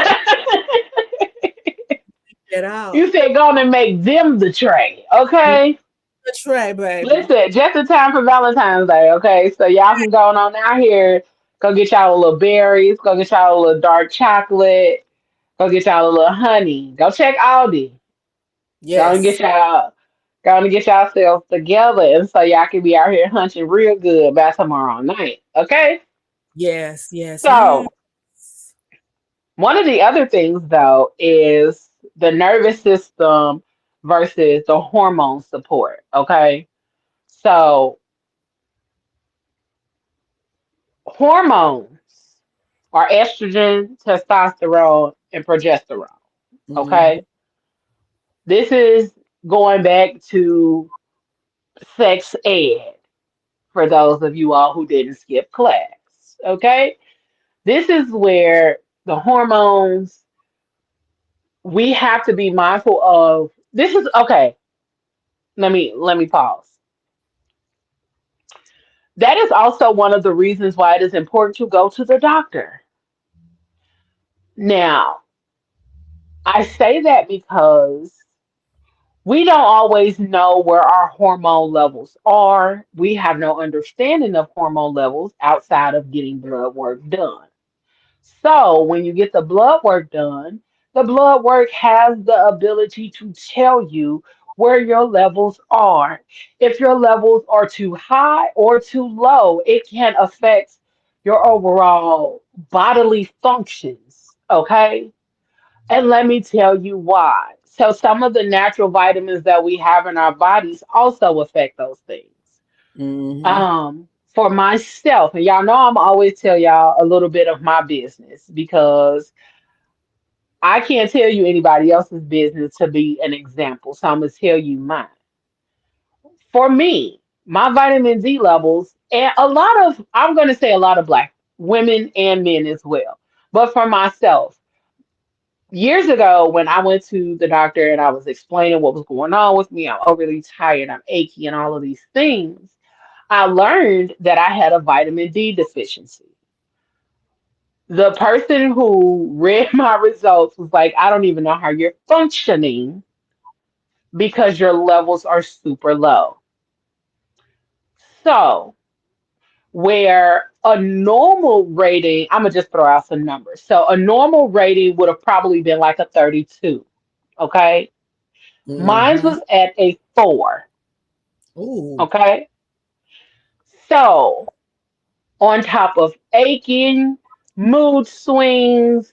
Get out. You said go on and make them the tray. Okay. The tray, baby. Listen, just in time for Valentine's Day, okay? So y'all can go on out here, go get y'all a little berries, go get y'all a little dark chocolate, go get y'all a little honey. Go check Aldi. Go and Yes. get y'all go and get yourselves together and so y'all can be out here hunching real good by tomorrow night. Okay? Yes, yes, yes. So one of the other things though is the nervous system versus the hormone support. Okay. So hormones are estrogen, testosterone, and progesterone. Mhm. Okay. This is going back to sex ed for those of you all who didn't skip class. Okay. This is where the hormones, we have to be mindful of. This is okay. Let me pause. That is also one of the reasons why it is important to go to the doctor. Now, I say that because we don't always know where our hormone levels are. We have no understanding of hormone levels outside of getting blood work done. So, when you get the blood work done, the blood work has the ability to tell you where your levels are. If your levels are too high or too low, it can affect your overall bodily functions. Okay. And let me tell you why. So, some of the natural vitamins that we have in our bodies also affect those things. Mhm. For myself, and y'all know I'm always tell y'all a little bit of my business because I can't tell you anybody else's business to be an example. So I'm gonna tell you mine. For me, my vitamin D levels, and a lot of, I'm gonna say a lot of black women and men as well. But for myself, years ago when I went to the doctor and I was explaining what was going on with me, I'm overly tired, I'm achy, and all of these things, I learned that I had a vitamin D deficiency. The person who read my results was like, I don't even know how you're functioning because your levels are super low. So, where a normal rating, I'm gonna just throw out some numbers. So, a normal rating would have probably been like a 32. Okay. Mine Mm-hmm. was at a 4. Ooh. Okay. So, on top of aching, mood swings,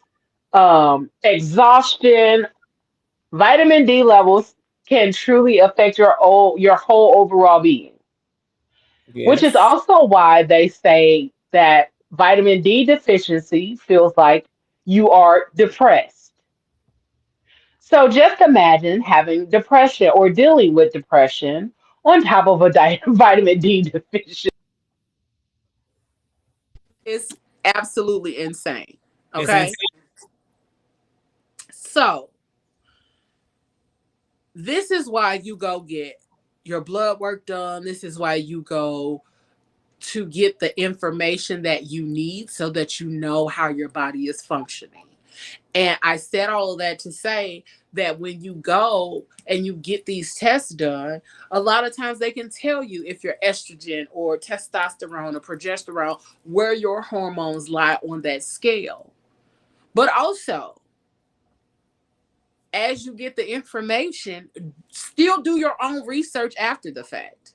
exhaustion, vitamin D levels can truly affect your whole overall being, which is Yes. also why they say that vitamin D deficiency feels like you are depressed. So just imagine having depression or dealing with depression on top of a vitamin D deficiency. It's absolutely insane. It's Okay. insane. So this is why you go get your blood work done. This is why you go to get the information that you need so that you know how your body is functioning. And I said all of that to say that when you go and you get these tests done, a lot of times they can tell you if you're estrogen or testosterone or progesterone, where your hormones lie on that scale. But also, as you get the information, still do your own research after the fact.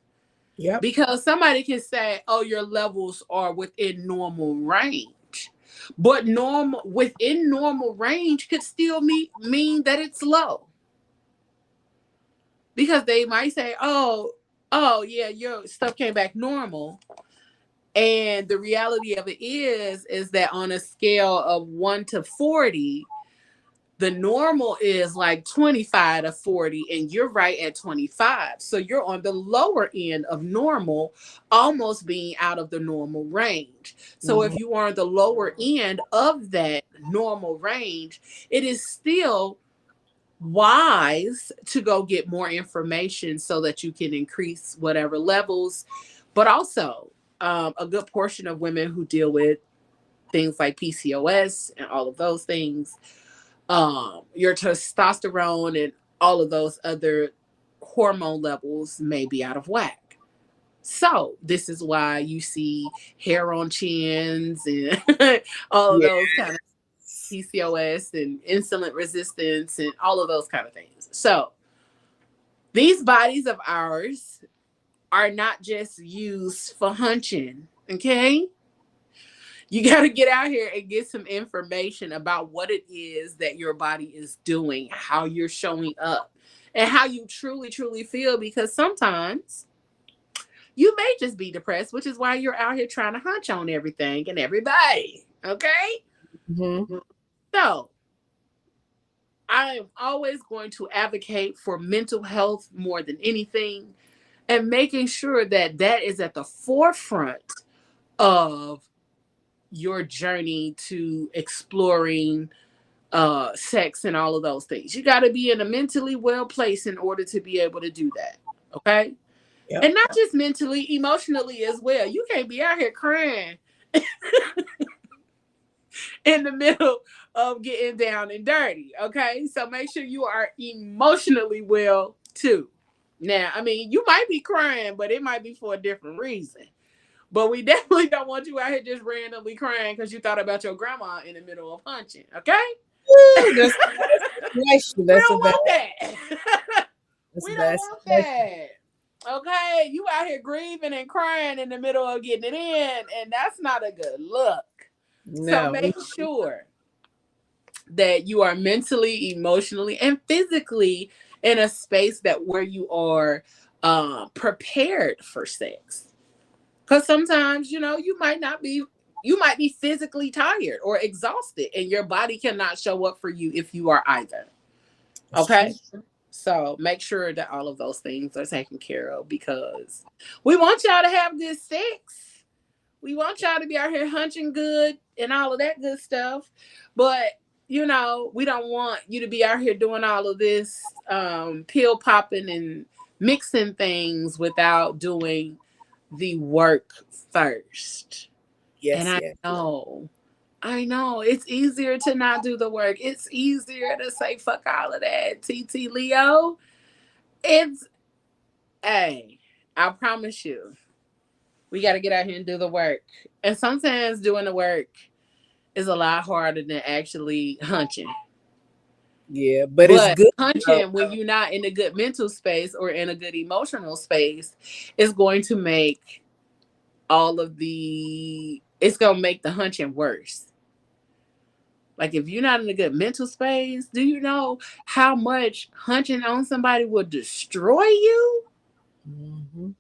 Yep. Because somebody can say, oh, your levels are within normal range. But normal within normal range could still mean that it's low. Because they might say, oh yeah, your stuff came back normal. And the reality of it is that on a scale of 1 to 40, the normal is like 25 to 40, and you're right at 25. So you're on the lower end of normal, almost being out of the normal range. So Mhm. if you are on the lower end of that normal range, it is still wise to go get more information so that you can increase whatever levels. But also, a good portion of women who deal with things like PCOS and all of those things, your testosterone and all of those other hormone levels may be out of whack. So this is why you see hair on chins and all of Yeah. those kind of PCOS and insulin resistance and all of those kind of things. So these bodies of ours are not just used for hunching, okay? You got to get out here and get some information about what it is that your body is doing, how you're showing up, and how you truly, truly feel. Because sometimes you may just be depressed, which is why you're out here trying to hunch on everything and everybody. Okay? Hmm. So I am always going to advocate for mental health more than anything and making sure that that is at the forefront of your journey to exploring sex and all of those things. You got to be in a mentally well place in order to be able to do that. Okay. Yep. And not just mentally, emotionally as well. You can't be out here crying in the middle of getting down and dirty. Okay. So make sure you are emotionally well too. Now, I mean, you might be crying, but it might be for a different reason. But we definitely don't want you out here just randomly crying because you thought about your grandma in the middle of punching. Okay. Woo, that's a bad situation. We That's a don't bad. want that. That's a We don't bad want situation. that. Okay, you out here grieving and crying in the middle of getting it in, and that's not a good look. So No. make sure that you are mentally, emotionally, and physically in a space that where you are prepared for sex. Because sometimes, you might be physically tired or exhausted, and your body cannot show up for you if you are either. That's Okay. true. So make sure that all of those things are taken care of because we want y'all to have good sex. We want y'all to be out here hunching good and all of that good stuff. But we don't want you to be out here doing all of this pill popping and mixing things without doing the work first. And Yes, I yes. know I know it's easier to not do the work. It's easier to say fuck all of that, TT Leo. It's, hey, I promise you, we got to get out here and do the work. And sometimes doing the work is a lot harder than actually hunching. Yeah, but it's But good though. hunching, when you're not in a good mental space or in a good emotional space, is going to make it's going to make the hunching worse. Like, if you're not in a good mental space, do you know how much hunching on somebody will destroy you? Mm-hmm. And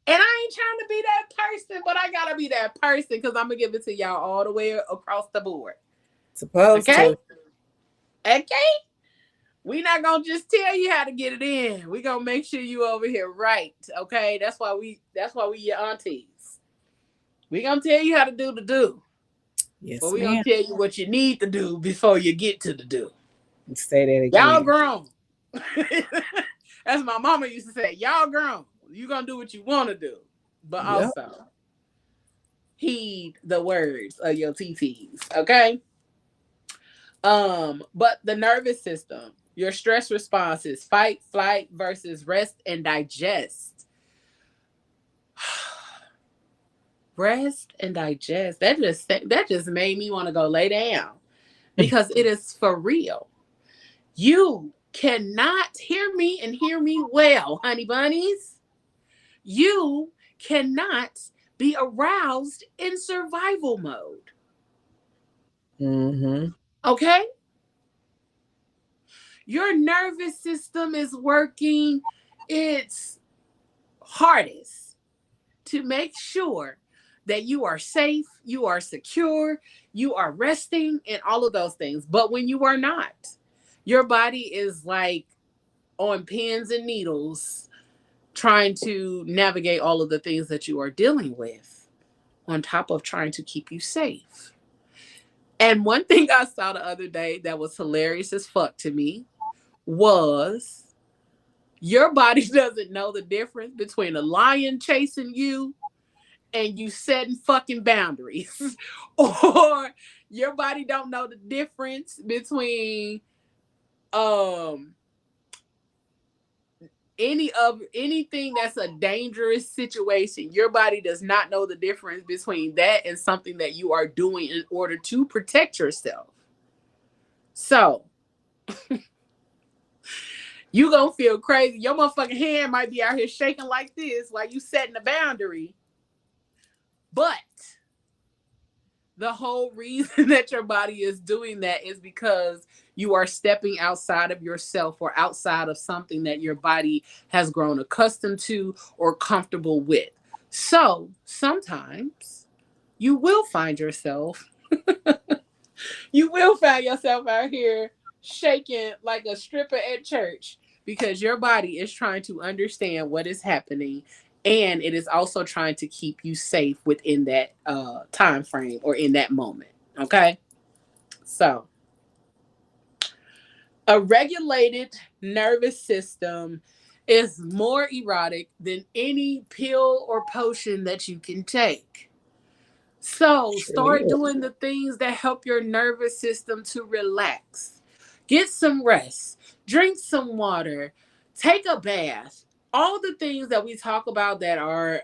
I ain't trying to be that person, but I gotta be that person because I'm gonna give it to y'all all the way across the board. Supposed Okay? to. Okay? We not gonna just tell you how to get it in. We gonna make sure you over here right. Okay? That's why we your aunties. We gonna tell you how to do the do. But Yes, we gonna ma'am. tell you what you need to do before you get to the do. Say that Y'all again. grown. That's my mama used to say. Y'all grown. You gonna do what you wanna do. But Yep. also heed the words of your TTs. Okay? But the nervous system, your stress response is fight, flight versus rest and digest. Rest and digest. That just made me want to go lay down because it is for real. You cannot hear me and hear me well, honey bunnies. You cannot be aroused in survival mode. Mm-hmm. Okay? Your nervous system is working its hardest to make sure that you are safe, you are secure, you are resting, and all of those things. But when you are not, your body is like on pins and needles trying to navigate all of the things that you are dealing with, on top of trying to keep you safe. And one thing I saw the other day that was hilarious as fuck to me was your body doesn't know the difference between a lion chasing you and you setting fucking boundaries. Or your body don't know the difference between um anything that's a dangerous situation. Your body does not know the difference between that and something that you are doing in order to protect yourself. So you gonna feel crazy. Your motherfucking hand might be out here shaking like this while you setting a boundary. But the whole reason that your body is doing that is because you are stepping outside of yourself or outside of something that your body has grown accustomed to or comfortable with. So sometimes you will find yourself, out here shaking like a stripper at church because your body is trying to understand what is happening, and it is also trying to keep you safe within that time frame or in that moment. Okay? So, a regulated nervous system is more erotic than any pill or potion that you can take. So Surely start is. doing the things that help your nervous system to relax. Get some rest, drink some water, take a bath. All the things that we talk about that are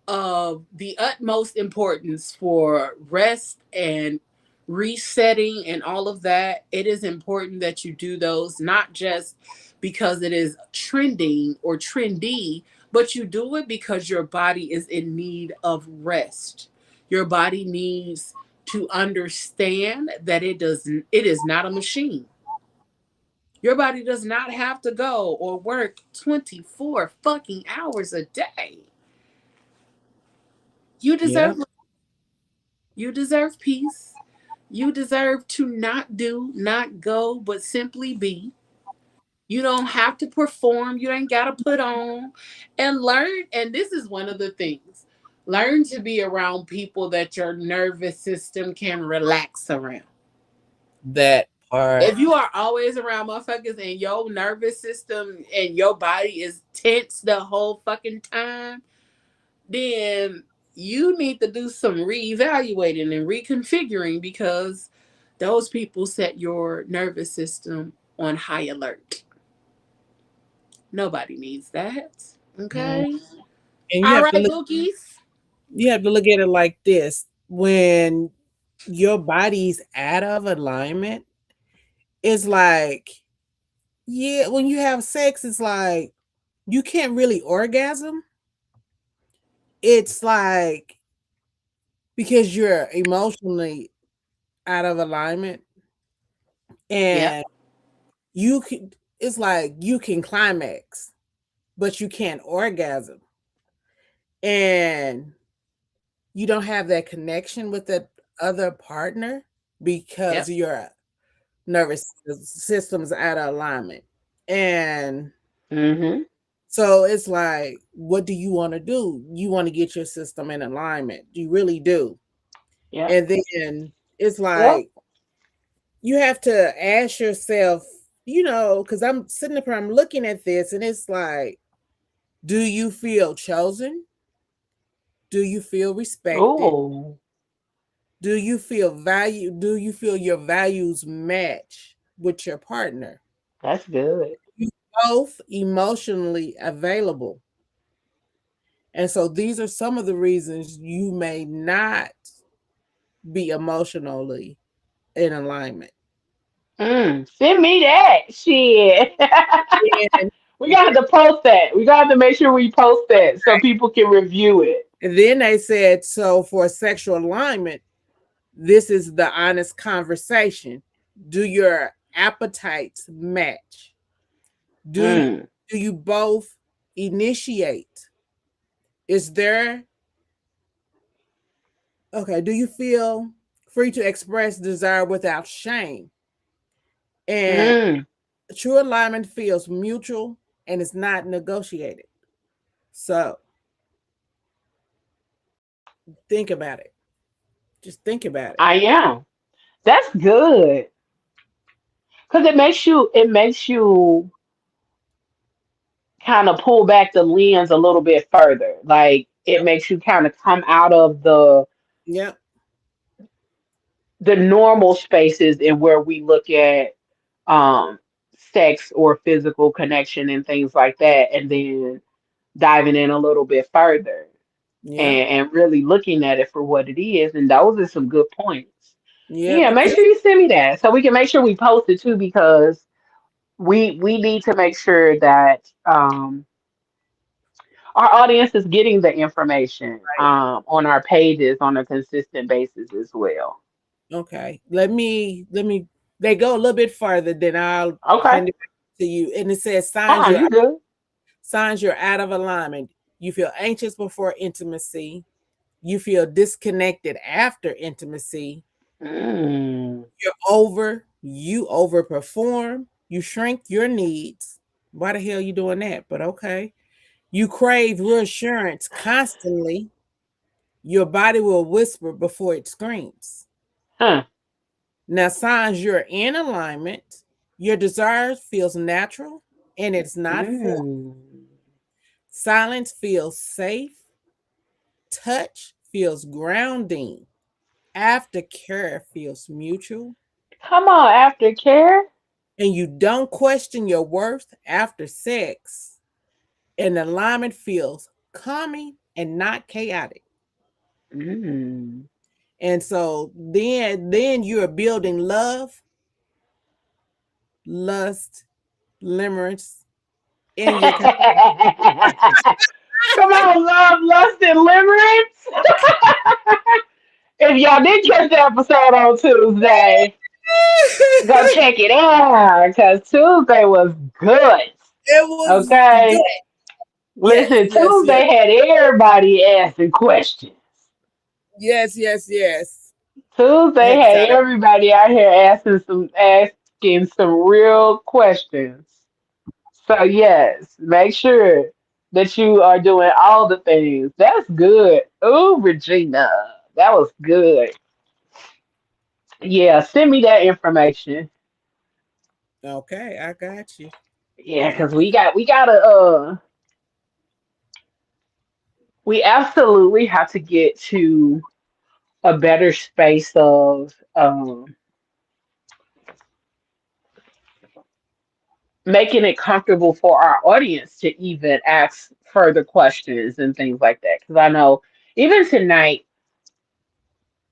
of the utmost importance for rest and resetting and all of that, it is important that you do those, not just because it is trending or trendy, but you do it because your body is in need of rest. Your body needs to understand that it is not a machine. Your body does not have to go or work 24 fucking hours a day. You Yep. deserve You deserve peace. You deserve to not do, not go, but simply be. You don't have to perform. You ain't got to put on. And learn. And this is one of the things, learn to be around people that your nervous system can relax around. That part. If you are always around motherfuckers and your nervous system and your body is tense the whole fucking time, then you need to do some reevaluating and reconfiguring because those people set your nervous system on high alert. Nobody needs that. Mm. Okay. And All right, Bookies. you have to look at it like this. When your body's out of alignment, it's like, yeah, when you have sex, it's like you can't really orgasm. It's like because you're emotionally out of alignment, Yep. and you can, it's like you can climax, but you can't orgasm. And you don't have that connection with the other partner because Yep. your nervous system's out of alignment. And Mm-hmm. so it's like, what do you want to do? You want to get your system in alignment. You really do. Yep. And then it's Yep. like, you have to ask yourself, because I'm sitting up here, I'm looking at this, and it's like, do you feel chosen? Do you feel respected? Ooh, Do you feel value? Do you feel your values match with your partner? that's good. You both emotionally available. And so these are some of the reasons you may not be emotionally in alignment. Send me that shit. And, We got to post that. We got to make sure we post that so people can review it. and then they said, so for sexual alignment, this is the honest conversation. Do your appetites match? Do Mm, do you both initiate? Is there Okay, do you feel free to express desire without shame? And mm. true alignment feels mutual and is not negotiated. So think about it. Just think about it. I am. That's good because it makes you kind of pull back the lens a little bit further. Like it Yep. makes you kind of come out of Yep. the normal spaces and where we look at um sex or physical connection and things like that, and then diving in a little bit further Yep. and really looking at it for what it is. And those are some good points. Yeah. Yeah, make Because sure you send me that so we can make sure we post it too, because we need to make sure that our audience is getting the information on our pages on a consistent basis as well. okay. Let me they go a little bit further, then I'll Okay. hand it back to you. And it says You good. signs you're out of alignment. You feel anxious before intimacy. You feel disconnected after intimacy. Mm. You overperform, you shrink your needs. Why the hell you doing that? But okay. You crave reassurance constantly. Your body will whisper before it screams. Huh. Now, signs you're in alignment, your desire feels natural and it's not forced. Mm. Silence feels safe. Touch feels grounding. Aftercare feels mutual. Come on, aftercare. And you don't question your worth after sex. And alignment feels calming and not chaotic. Mm. And so then you're building love, lust, limerence in your Come on, love, lust, and limerence. If y'all did catch the episode on Tuesday, go check it out because Tuesday was good. It was good. Okay. Yes, Listen, yes, yes. Tuesday had everybody asking questions. Yes, yes, yes. I Tuesday had to had try that. everybody out here asking some real questions. So yes, make sure that you are doing all the things. That's good. Oh, Regina, that was good. Yeah, send me that information. Okay, I got you. Yeah, I because we absolutely have to get to a better space of making it comfortable for our audience to even ask further questions and things like that. Because I know even tonight,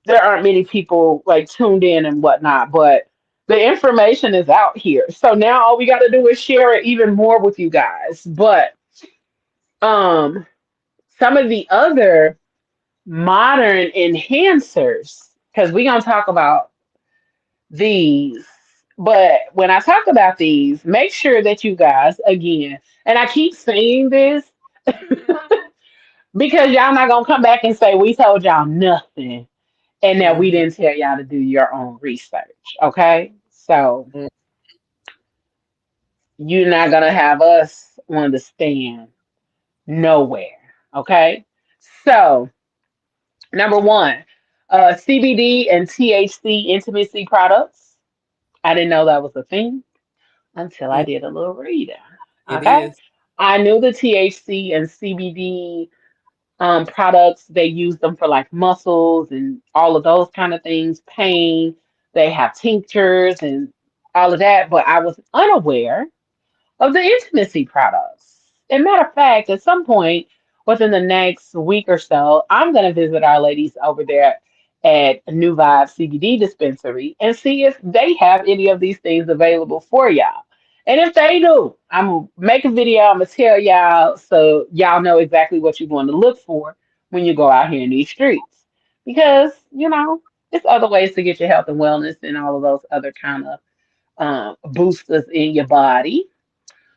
there aren't many people like tuned in and whatnot, but the information is out here. So now all we got to do is share it even more with you guys. But um, some of the other modern enhancers, because we're going to talk about these. But when I talk about these, make sure that you guys, again, and I keep saying this because y'all not going to come back and say, we told y'all nothing and that we Mm-hmm. didn't tell y'all to do your own research. Okay. So you're not going to have us understand nowhere. Okay. So, number one, CBD and THC intimacy products. I didn't know that was a thing until I did a little reading. It Okay. is. I knew the THC and CBD products, they use them for like muscles and all of those kind of things, pain. They have tinctures and all of that, but I was unaware of the intimacy products. And matter of fact, at some point within the next week or so, I'm going to visit our ladies over there at New Vibe CBD dispensary and see if they have any of these things available for y'all. And if they do, I'm gonna make a video. I'm gonna tell y'all so y'all know exactly what you're going to look for when you go out here in these streets. Because there's other ways to get your health and wellness and all of those other kind of boosters in your body.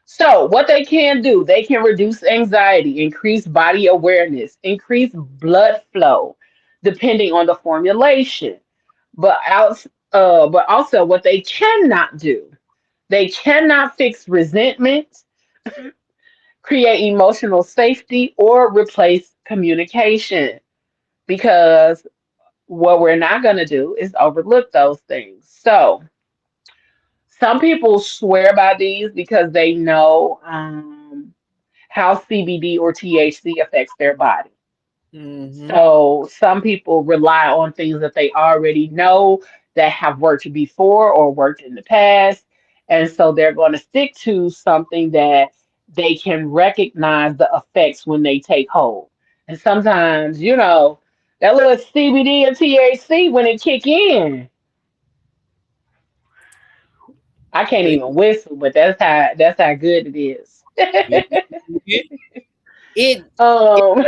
So, what they can do, they can reduce anxiety, increase body awareness, increase blood flow, depending on the formulation. But also, what they cannot do, they cannot fix resentment, create emotional safety, or replace communication. Because what we're not going to do is overlook those things. So, some people swear by these because they know. How CBD or THC affects their body. Mm-hmm. So some people rely on things that they already know that have worked before or worked in the past. And so they're going to stick to something that they can recognize the effects when they take hold. And sometimes, that little CBD and THC when it kick in, I can't even whistle, but that's how good it is. It, it, it um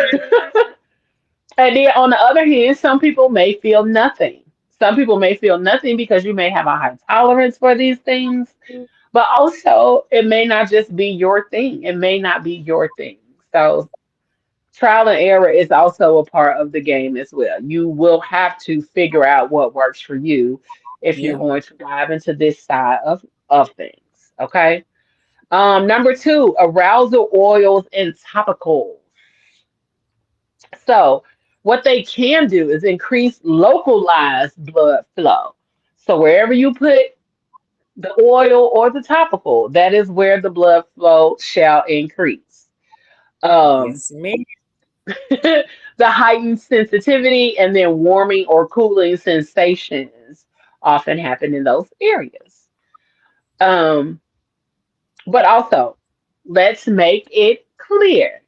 And then on the other hand, some people may feel nothing. Some people may feel nothing because you may have a high tolerance for these things, but also it may not just be your thing. It may not be your thing. So trial and error is also a part of the game as well. You will have to figure out what works for you if you're yeah. going to dive into this side of things. Okay. Number two, arousal oils and topicals. So, what they can do is increase localized blood flow. So, wherever you put the oil or the topical, that is where the blood flow shall increase. Um, Yes, me. the heightened sensitivity and then warming or cooling sensations often happen in those areas. Um, but also, let's make it clear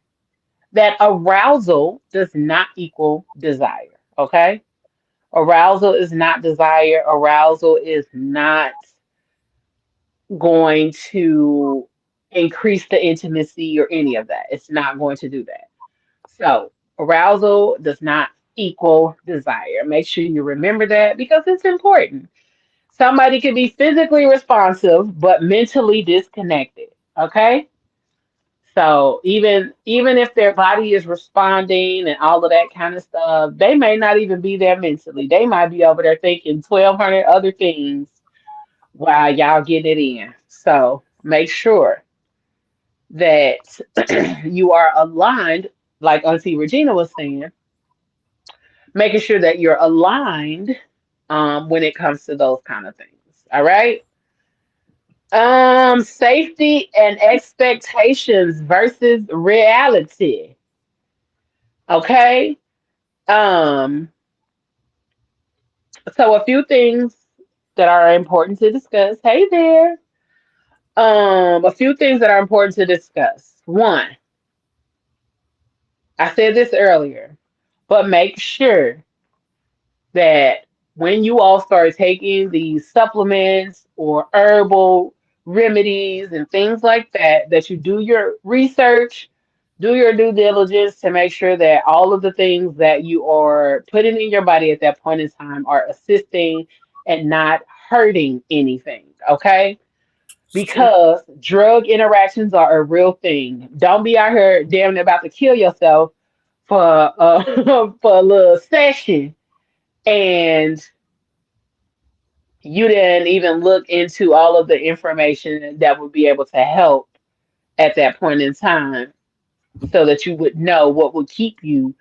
that arousal does not equal desire. Okay. Arousal is not desire. Arousal is not going to increase the intimacy or any of that. It's not going to do that. So, arousal does not equal desire. Make sure you remember that because it's important. Somebody could be physically responsive but mentally disconnected. Okay? So even if their body is responding and all of that kind of stuff, they may not even be there mentally. They might be over there thinking 1,200 other things while y'all getting it in. So make sure that you are aligned, like Auntie Regina was saying, making sure that you're aligned when it comes to those kind of things. All right. Safety and expectations versus reality. Okay. Um, so a few things that are important to discuss. Hey there. A few things that are important to discuss. One, I said this earlier, but make sure that when you all start taking these supplements or herbal remedies and things like that, that you do your research, do your due diligence to make sure that all of the things that you are putting in your body at that point in time are assisting and not hurting anything. Okay? It's true. Because drug interactions are a real thing. Don't be out here damn near about to kill yourself for for a little session, and you didn't even look into all of the information that would be able to help at that point in time, so that you would know what would keep you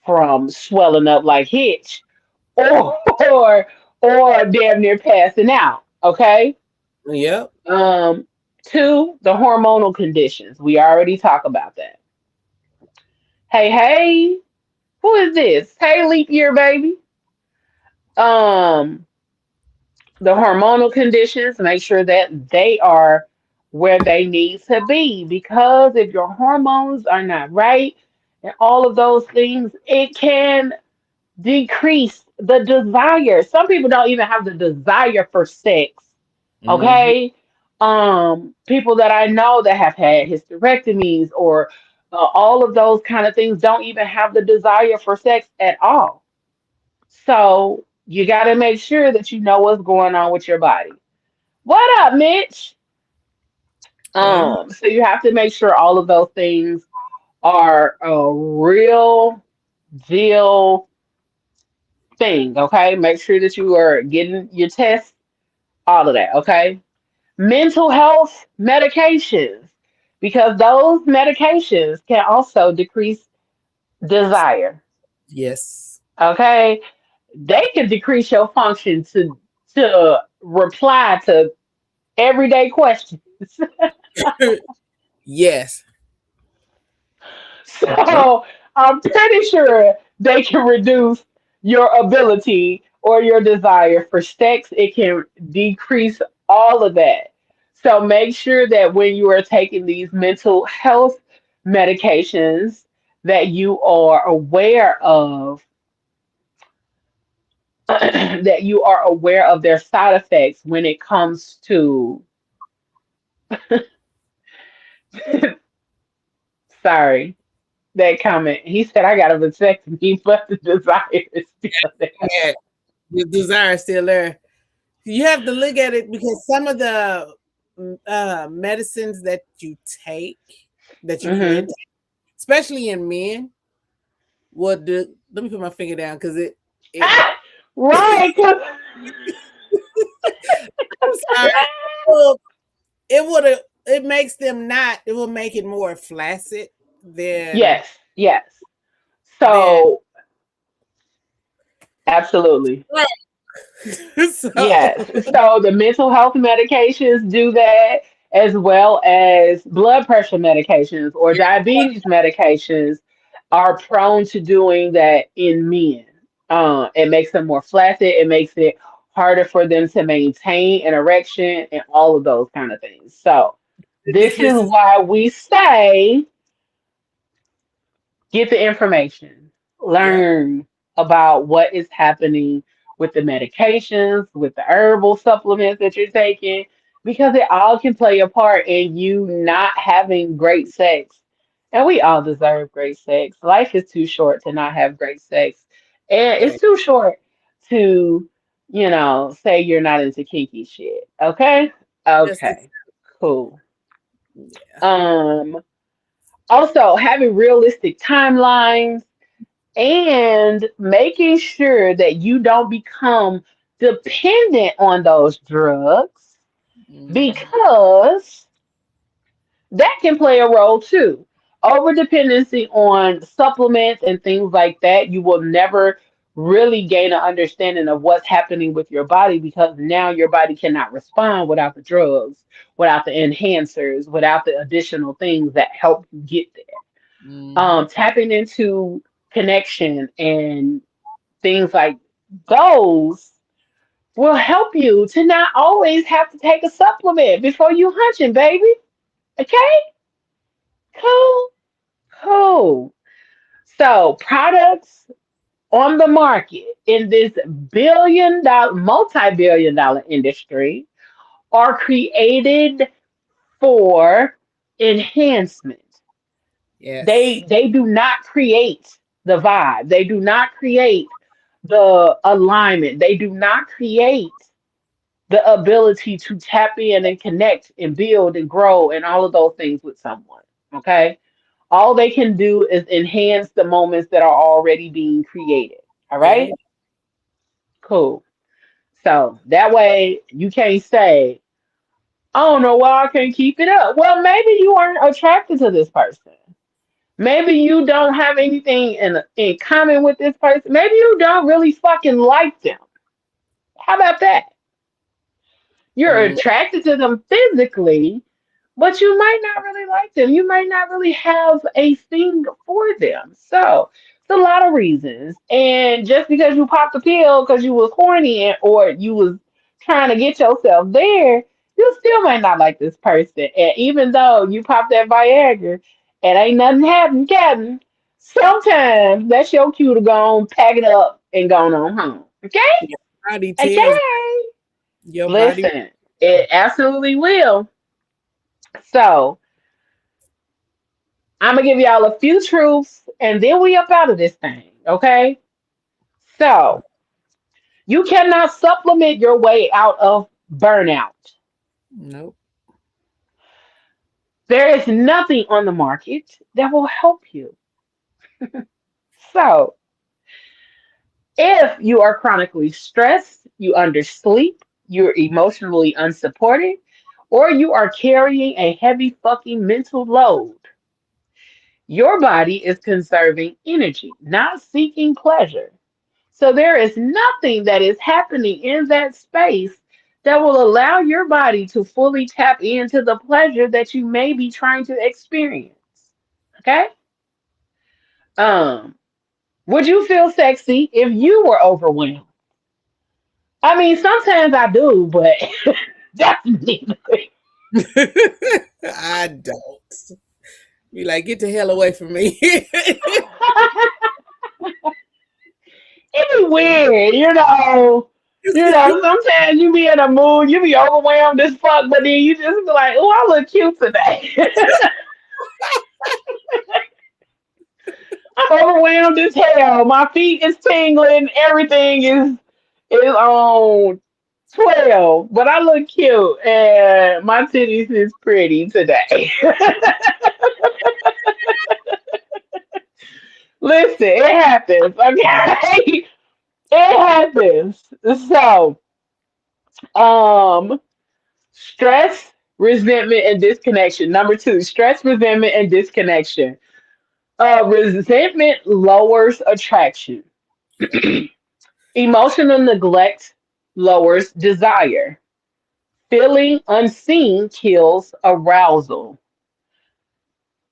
from swelling up like Hitch, or or damn near passing out. Okay. Yep. Um, Two, the hormonal conditions. We already talked about that. Hey, hey, who is this? Hey, leap year baby. Um, the hormonal conditions, make sure that they are where they need to be, because if your hormones are not right and all of those things, it can decrease the desire. Some people don't even have the desire for sex. Hmm. Okay. People that I know that have had hysterectomies or all of those kind of things don't even have the desire for sex at all. So you got to make sure that you know what's going on with your body. What up, Mitch? Hey. So you have to make sure all of those things are a real deal thing. Okay. Make sure that you are getting your tests, all of that. Okay. Mental health medications, because those medications can also decrease desire. Yes. Okay. They can decrease your function to reply to everyday questions. Yes. Yep. So I'm pretty sure they can reduce your ability or your desire for sex. It can decrease all of that. So make sure that when you are taking these mental health medications, that you are aware of that you are aware of their side effects when it comes to, sorry, that comment. He said I got a vasectomy, but the desire is still there. Yeah. The desire is still there. You have to look at it because some of the medicines that you take, that you can Hmm. take, especially in men, will do. Let me put my finger down because it. Right. 'Cause I'm sorry. Well, it would have. It makes them not. It will make it more flaccid than yes, yes. than. So, absolutely. So Yes. So, the mental health medications do that, as well as blood pressure medications or diabetes medications are prone to doing that in men. It makes them more flaccid, it makes it harder for them to maintain an erection and all of those kind of things. So, it this is decreases. why we say get the information, Yep. learn about what is happening with the medications, with the herbal supplements that you're taking, because it all can play a part in you not having great sex. And we all deserve great sex. Life is too short to not have great sex. And Right. it's too short to, say you're not into kinky shit. Okay? Just Okay. Cool. yeah. Um, Also having realistic timelines and making sure that you don't become dependent on those drugs, Mhm. because that can play a role too. Over dependency on supplements and things like that, you will never really gain an understanding of what's happening with your body, because now your body cannot respond without the drugs, without the enhancers, without the additional things that help you get there. Mhm. Tapping into connection and things like those will help you to not always have to take a supplement before you hunching, baby. Okay? Cool, cool. So products on the market in this multi-billion dollar industry are created for enhancement. Yes. They do not create the vibe. They do not create the alignment. They do not create the ability to tap in and connect and build and grow and all of those things with someone. Okay. All they can do is enhance the moments that are already being created. All right. Yeah. Cool. So that way you can't say, I don't know why I can't keep it up. Well, maybe you aren't attracted to this person. Maybe you don't have anything in common with this person. Maybe you don't really fucking like them. How about that? You're Mm, attracted to them physically, but you might not really like them. You might not really have a thing for them. So it's a lot of reasons. And just because you popped a pill because you was horny or you was trying to get yourself there, you still might not like this person. And even though you popped that Viagra and ain't nothing happened, Captain, sometimes that's your cue to go on, pack it up, and go on home. Okay? your body tells Okay. your body. Listen, it absolutely will. So I'm gonna give y'all a few truths and then we up out of this thing, okay? So you cannot supplement your way out of burnout. Nope. There is nothing on the market that will help you. So if you are chronically stressed, you undersleep, you're emotionally unsupported, or you are carrying a heavy fucking mental load, your body is conserving energy, not seeking pleasure. So there is nothing that is happening in that space that will allow your body to fully tap into the pleasure that you may be trying to experience. Okay? Um, would you feel sexy if you were overwhelmed? I mean, sometimes I do, but definitely. I don't. Be like, get the hell away from me. It's weird, you know. You know, sometimes you be in a mood, you be overwhelmed as fuck, but then you just be like, oh, I look cute today. I'm overwhelmed as hell. My feet is tingling. Everything is on 12, but I look cute and my titties is pretty today. Listen, it happens, okay? It happens. So, um, stress, resentment, and disconnection. Number two, stress, resentment, and disconnection. Resentment lowers attraction. Emotional neglect lowers desire. Feeling unseen kills arousal.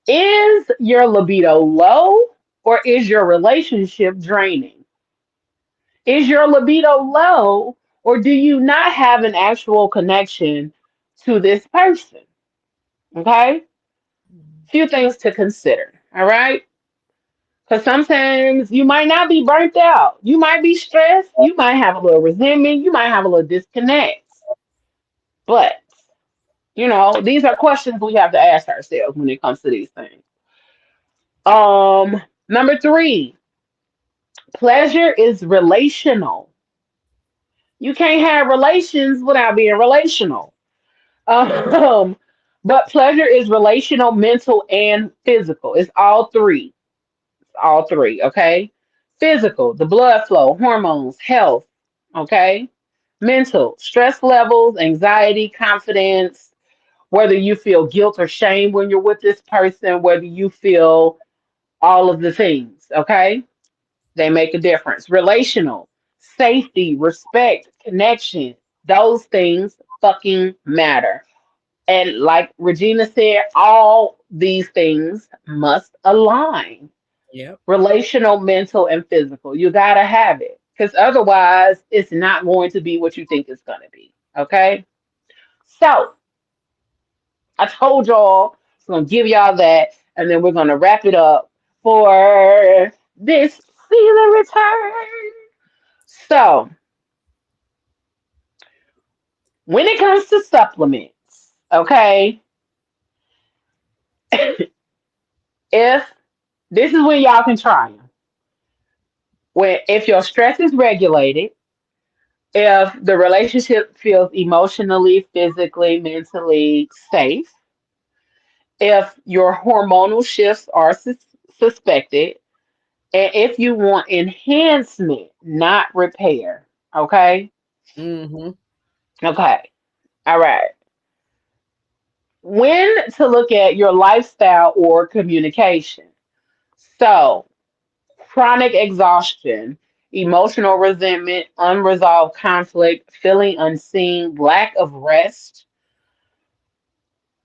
Is your libido low or is your relationship draining? Is your libido low or do you not have an actual connection to this person? Okay? Few things to consider. All right? Because sometimes you might not be burnt out. You might be stressed. You might have a little resentment. You might have a little disconnect. But, these are questions we have to ask ourselves when it comes to these things. Number three, pleasure is relational. You can't have relations without being relational. Um, but pleasure is relational, mental, and physical. It's all three. All three, okay? Physical, the blood flow, hormones, health, okay? Mental, stress levels, anxiety, confidence, whether you feel guilt or shame when you're with this person, whether you feel all of the things, okay? They make a difference. Relational, safety, respect, connection, those things fucking matter. And like Regina said, all these things must align Yep. relational, mental, and physical. You got to have it. because otherwise it's not going to be what you think it's going to be. Okay. So I told y'all, I'm going to give y'all that, and then we're going to wrap it up for this season return. So when it comes to supplements, okay, if this is when y'all can try them. When if your stress is regulated, if the relationship feels emotionally, physically, mentally safe, if your hormonal shifts are suspected, and if you want enhancement, not repair. Okay? Mm-hmm. Okay. All right. When to look at your lifestyle or communication. So, chronic exhaustion, emotional resentment, unresolved conflict, feeling unseen, lack of rest.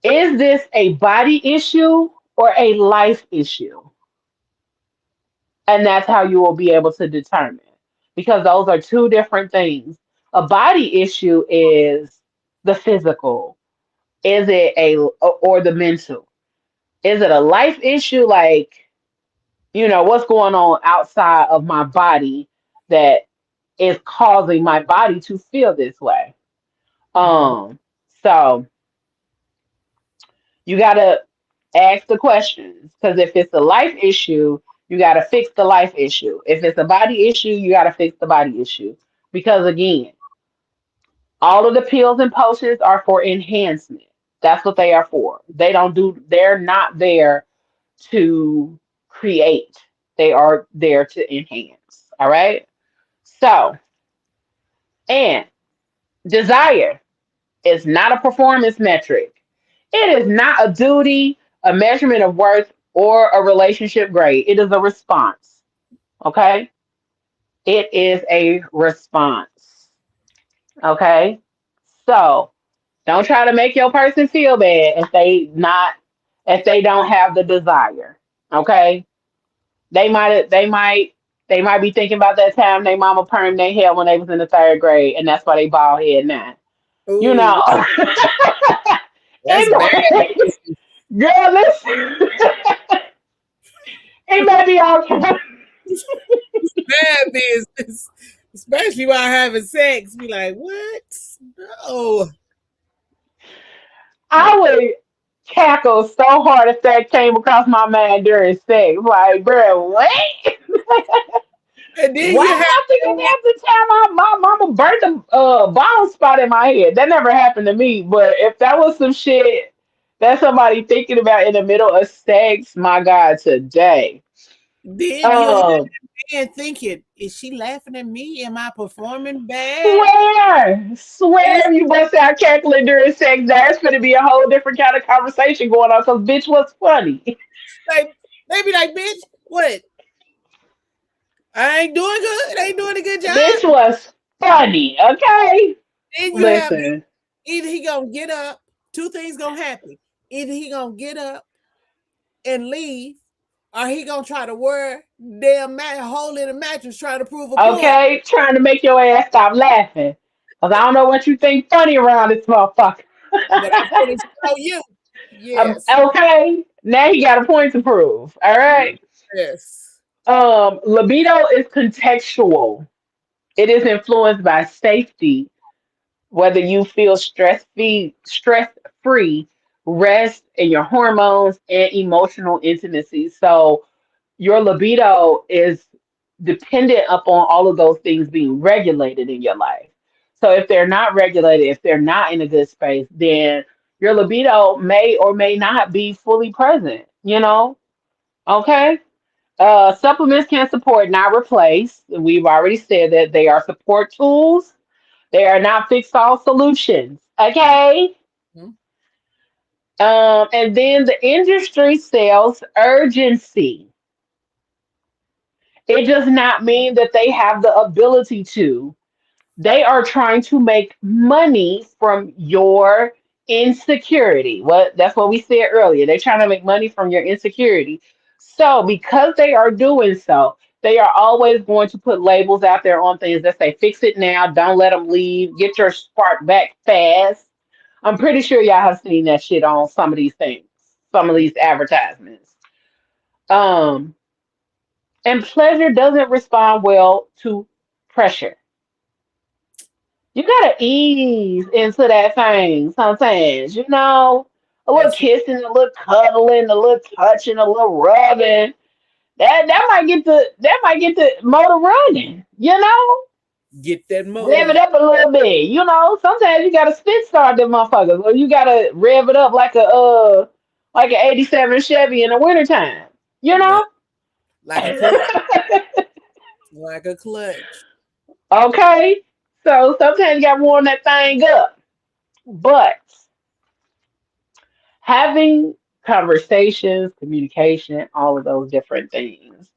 Is this a body issue or a life issue? And that's how you will be able to determine, because those are two different things. A body issue is the physical, is it a or the mental? Is it a life issue, like, what's going on outside of my body that is causing my body to feel this way? Mm-hmm. So you got to ask the questions, because if it's a life issue, you got to fix the life issue. If it's a body issue, you got to fix the body issue. Because again, all of the pills and potions are for enhancement. That's what they are for. They're not there to create. They are there to enhance. All right. So, and desire is not a performance metric. It is not a duty, a measurement of worth, or a relationship grade. It is a response. Okay? It is a response. Okay? So don't try to make your person feel bad if they don't have the desire. Okay? They might be thinking about that time they mama permed their hair when they was in the third grade, and that's why they bald head now. You Ooh, know. that's bad. it, Girl, listen. It may be okay. Bad business. Especially while having sex. Be like, what? No. I would cackle so hard if that came across my mind during sex. Like, bro, what? And then Why you am have I thinking that's the time my mama burnt a bald spot in my head? That never happened to me. But if that was some shit that somebody thinking about in the middle of sex, my God, today. then you have Um, man thinking, is she laughing at me? Am I performing bad? swear, It's if you bust out cackling during sex, there's going to be a whole different kind of conversation going on. Because bitch, what's funny? like they be like, bitch, what? I ain't doing good. I ain't doing a good Bitch job. was funny. Okay, Then you have listen. either he gonna get up, two things gonna happen. Either he gonna get up and leave, or he gonna try to wear damn hole in the mattress trying to prove a point. Okay, trying to make your ass stop laughing. Because I don't know what you think funny around this motherfucker. But I'm gonna show you. Yes. Okay, now he got a point to prove. All right. Yes. Libido is contextual. It is influenced by safety, whether you feel stress free, rest, and your hormones and emotional intimacy. So your libido is dependent upon all of those things being regulated in your life. So if they're not regulated, if they're not in a good space, then your libido may or may not be fully present, Okay? Supplements can support, not replace. We've already said that they are support tools. They are not fix all solutions. Okay? Mhm. And then the industry sells urgency. It does not mean that they have the ability to. They are trying to make money from your insecurity. That's what we said earlier. They're trying to make money from your insecurity. So because they are doing so, They are always going to put labels out there on things that say fix it now, don't let them leave, get your spark back fast. I'm pretty sure y'all have seen that shit on some of these things, some of these advertisements. Um, and pleasure doesn't respond well to pressure. You gotta ease into that thing sometimes, a little That's kissing, a little cuddling, a little touching, a little rubbing. That might get the motor running, get that rev motor. it up a little bit, Sometimes you gotta spit start them motherfuckers, or you gotta rev it up like an '87 Chevy in the wintertime, you Yeah, know. like a clutch, like a clutch. Okay, so sometimes you gotta warm that thing up, but having conversations, communication, all of those different things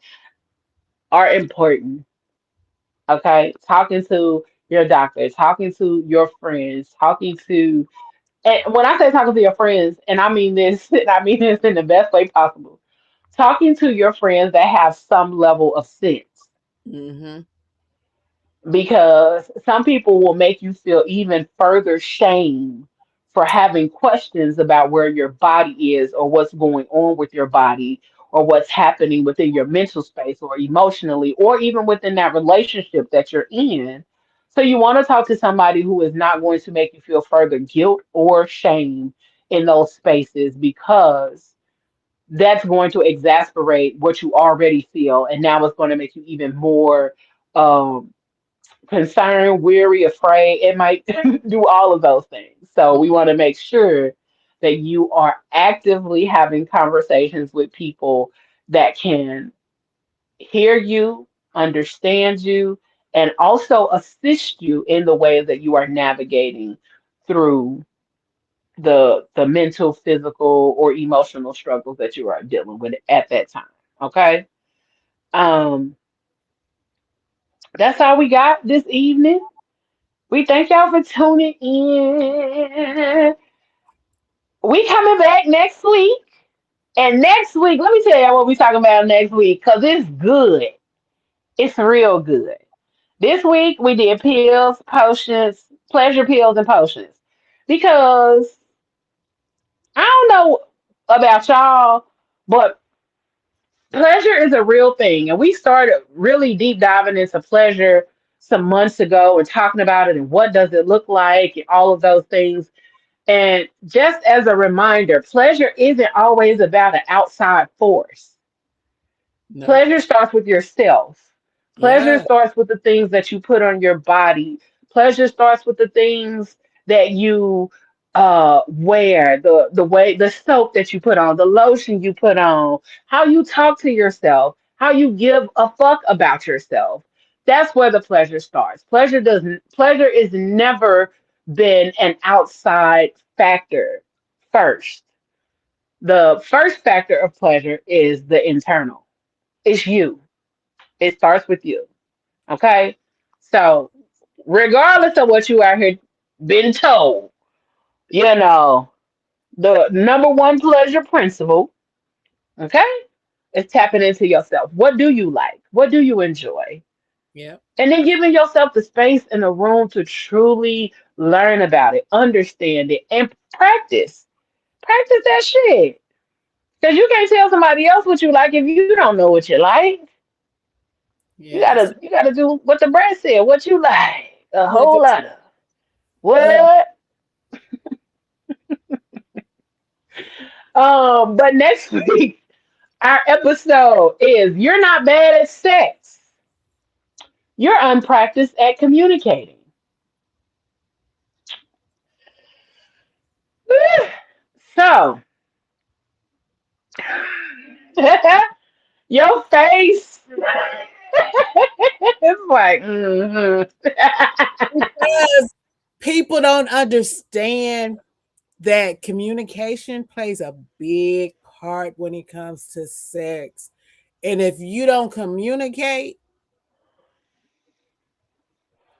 are important. Okay, talking to your doctor, talking to your friends, and when I say talking to your friends, and I mean this, and I mean this in the best way possible, talking to your friends that have some level of sense, Mm-hmm. because some people will make you feel even further shame for having questions about where your body is, or what's going on with your body, or what's happening within your mental space, or emotionally, or even within that relationship that you're in. So you want to talk to somebody who is not going to make you feel further guilt or shame in those spaces, because that's going to exasperate what you already feel, and now it's going to make you even more um concerned, weary, afraid. It might do all of those things. So we want to make sure that you are actively having conversations with people that can hear you, understand you, and also assist you in the way that you are navigating through the mental, physical, or emotional struggles that you are dealing with at that time. Okay. Um, that's all we got this evening. We thank y'all for tuning in. We coming back next week. And next week, let me tell y'all what we talking about next week, because it's good. It's real good. This week we did pills, potions, pleasure pills and potions. Because I don't know about y'all, but pleasure is a real thing. And we started really deep diving into pleasure some months ago and talking about it and what does it look like and all of those things. And just as a reminder, pleasure isn't always about an outside force. No. Pleasure starts with yourself. Pleasure Yeah. starts with the things that you put on your body. Pleasure starts with the things that you wear, the soap that you put on, the lotion you put on, how you talk to yourself, how you give a fuck about yourself. That's where the pleasure starts. Pleasure is never been an outside factor first. The first factor of pleasure is the internal. It's you. It starts with you. Okay? So, regardless of what you out here been told, you know, the number one pleasure principle, okay, is tapping into yourself. What do you like? What do you enjoy? Yeah. And then giving yourself the space and the room to truly learn about it, understand it, and practice. Practice that shit. Because you can't tell somebody else what you like if you don't know what you like. You Yes. gotta you gotta do what the brand said, what you like. A Put whole it. lot of Yeah. what? But next week our episode is You're Not Bad at Sex. You're unpracticed at communicating. So your face is like, Because people don't understand that communication plays a big part when it comes to sex. And if you don't communicate,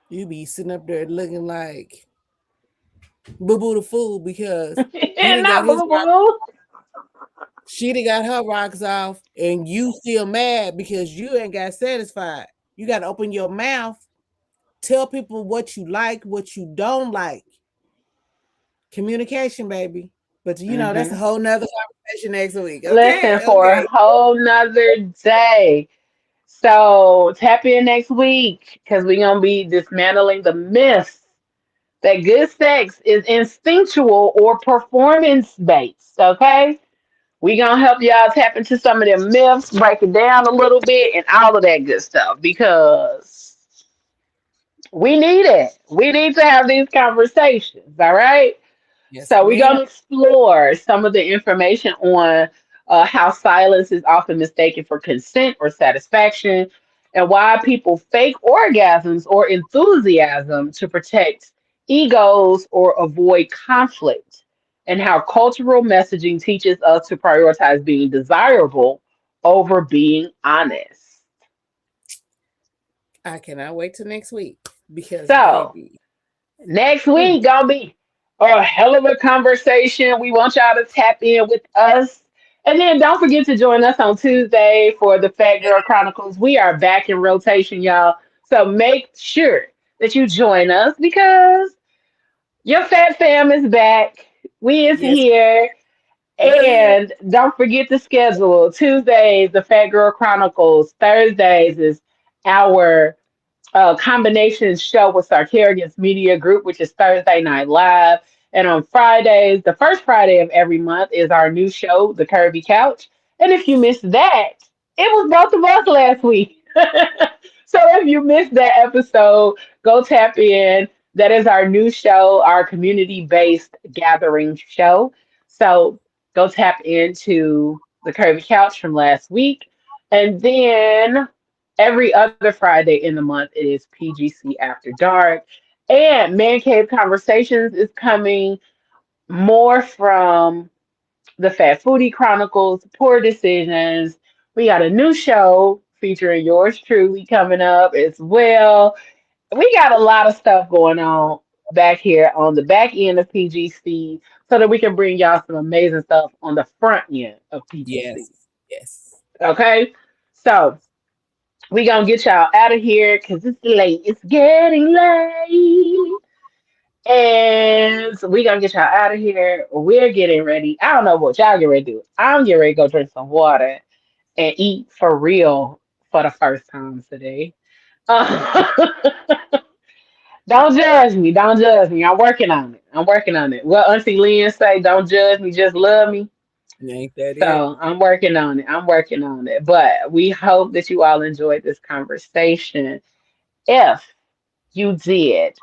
you be sitting up there looking like Boo Boo the Fool because he didn't got not his boo boo. She done got her rocks off, and you still mad because you ain't got satisfied. You got to open your mouth, tell people what you like, what you don't like. Communication, baby. But that's a whole nother conversation next week. Listen, Okay, for a okay. whole nother day. So tap in next week because we're gonna be dismantling the myths that good sex is instinctual or performance based. Okay, we gonna help y'all tap into some of them myths, break it down a little bit, and all of that good stuff because we need it. We need to have these conversations. All right. Yes, So we're ma'am. going to explore some of the information on how silence is often mistaken for consent or satisfaction, and why people fake orgasms or enthusiasm to protect egos or avoid conflict, and how cultural messaging teaches us to prioritize being desirable over being honest. I cannot wait till next week because, So, baby. next Mm, week gonna be a hell of a conversation. We want y'all to tap in with us. And then don't forget to join us on Tuesday for the Fat Girl Chronicles. We are back in rotation, y'all. So make sure that you join us because your fat fam is back. We is yes. here. What? And don't forget the schedule. Tuesdays, the Fat Girl Chronicles. Thursdays is our combination show with Sartorius Media Group, which is Thursday Night Live. And on Fridays, the first Friday of every month, is our new show, The Curvy Couch. And if you missed that, it was both of us last week. So if you missed that episode, go tap in. That is our new show, our community based gathering show. So go tap into The Curvy Couch from last week. And then every other Friday in the month, it is PGC After Dark. And Man Cave Conversations is coming more from the Fat Foodie Chronicles, Poor Decisions. We got a new show featuring yours truly coming up as well. We got a lot of stuff going on back here on the back end of PGC so that we can bring y'all some amazing stuff on the front end of PGC. Yes. Yes. Okay? So we gonna get y'all out of here because it's late. It's getting late. And so we gonna get y'all out of here. We're getting ready. I don't know what y'all get ready to do. I'm getting ready to go drink some water and eat for real for the first time today. Uh, don't judge me. Don't judge me. I'm working on it. I'm working on it. Well, Auntie Lynn say, don't judge me, just love me. Ain't that it? So I'm working on it. I'm working on it. But we hope that you all enjoyed this conversation. If you did,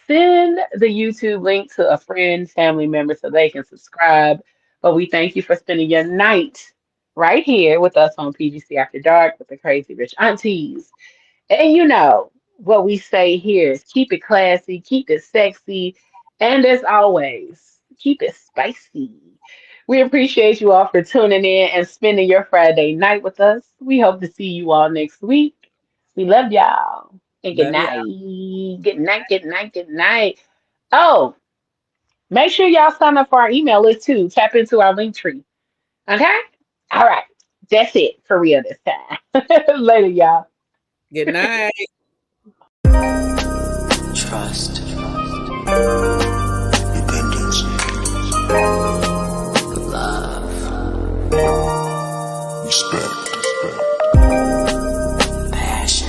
send the YouTube link to a friend, family member so they can subscribe. But we thank you for spending your night right here with us on PGC After Dark with the Crazy Rich Aunties. And you know what we say here is keep it classy, keep it sexy, and as always, keep it spicy. We appreciate you all for tuning in and spending your Friday night with us. We hope to see you all next week. We love y'all. And good Love you. night. Good night, good night, good night. Oh, make sure y'all sign up for our email list too. Tap into our link tree. Okay? All right. That's it for real this time. Later, y'all. Good night. Trust, dependence, love, respect, passion,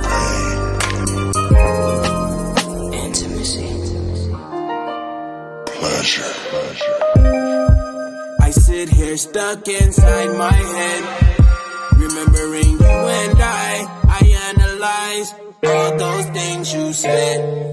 pain, intimacy, pleasure. I sit here stuck inside my head, remembering you and I analyze all those things you said.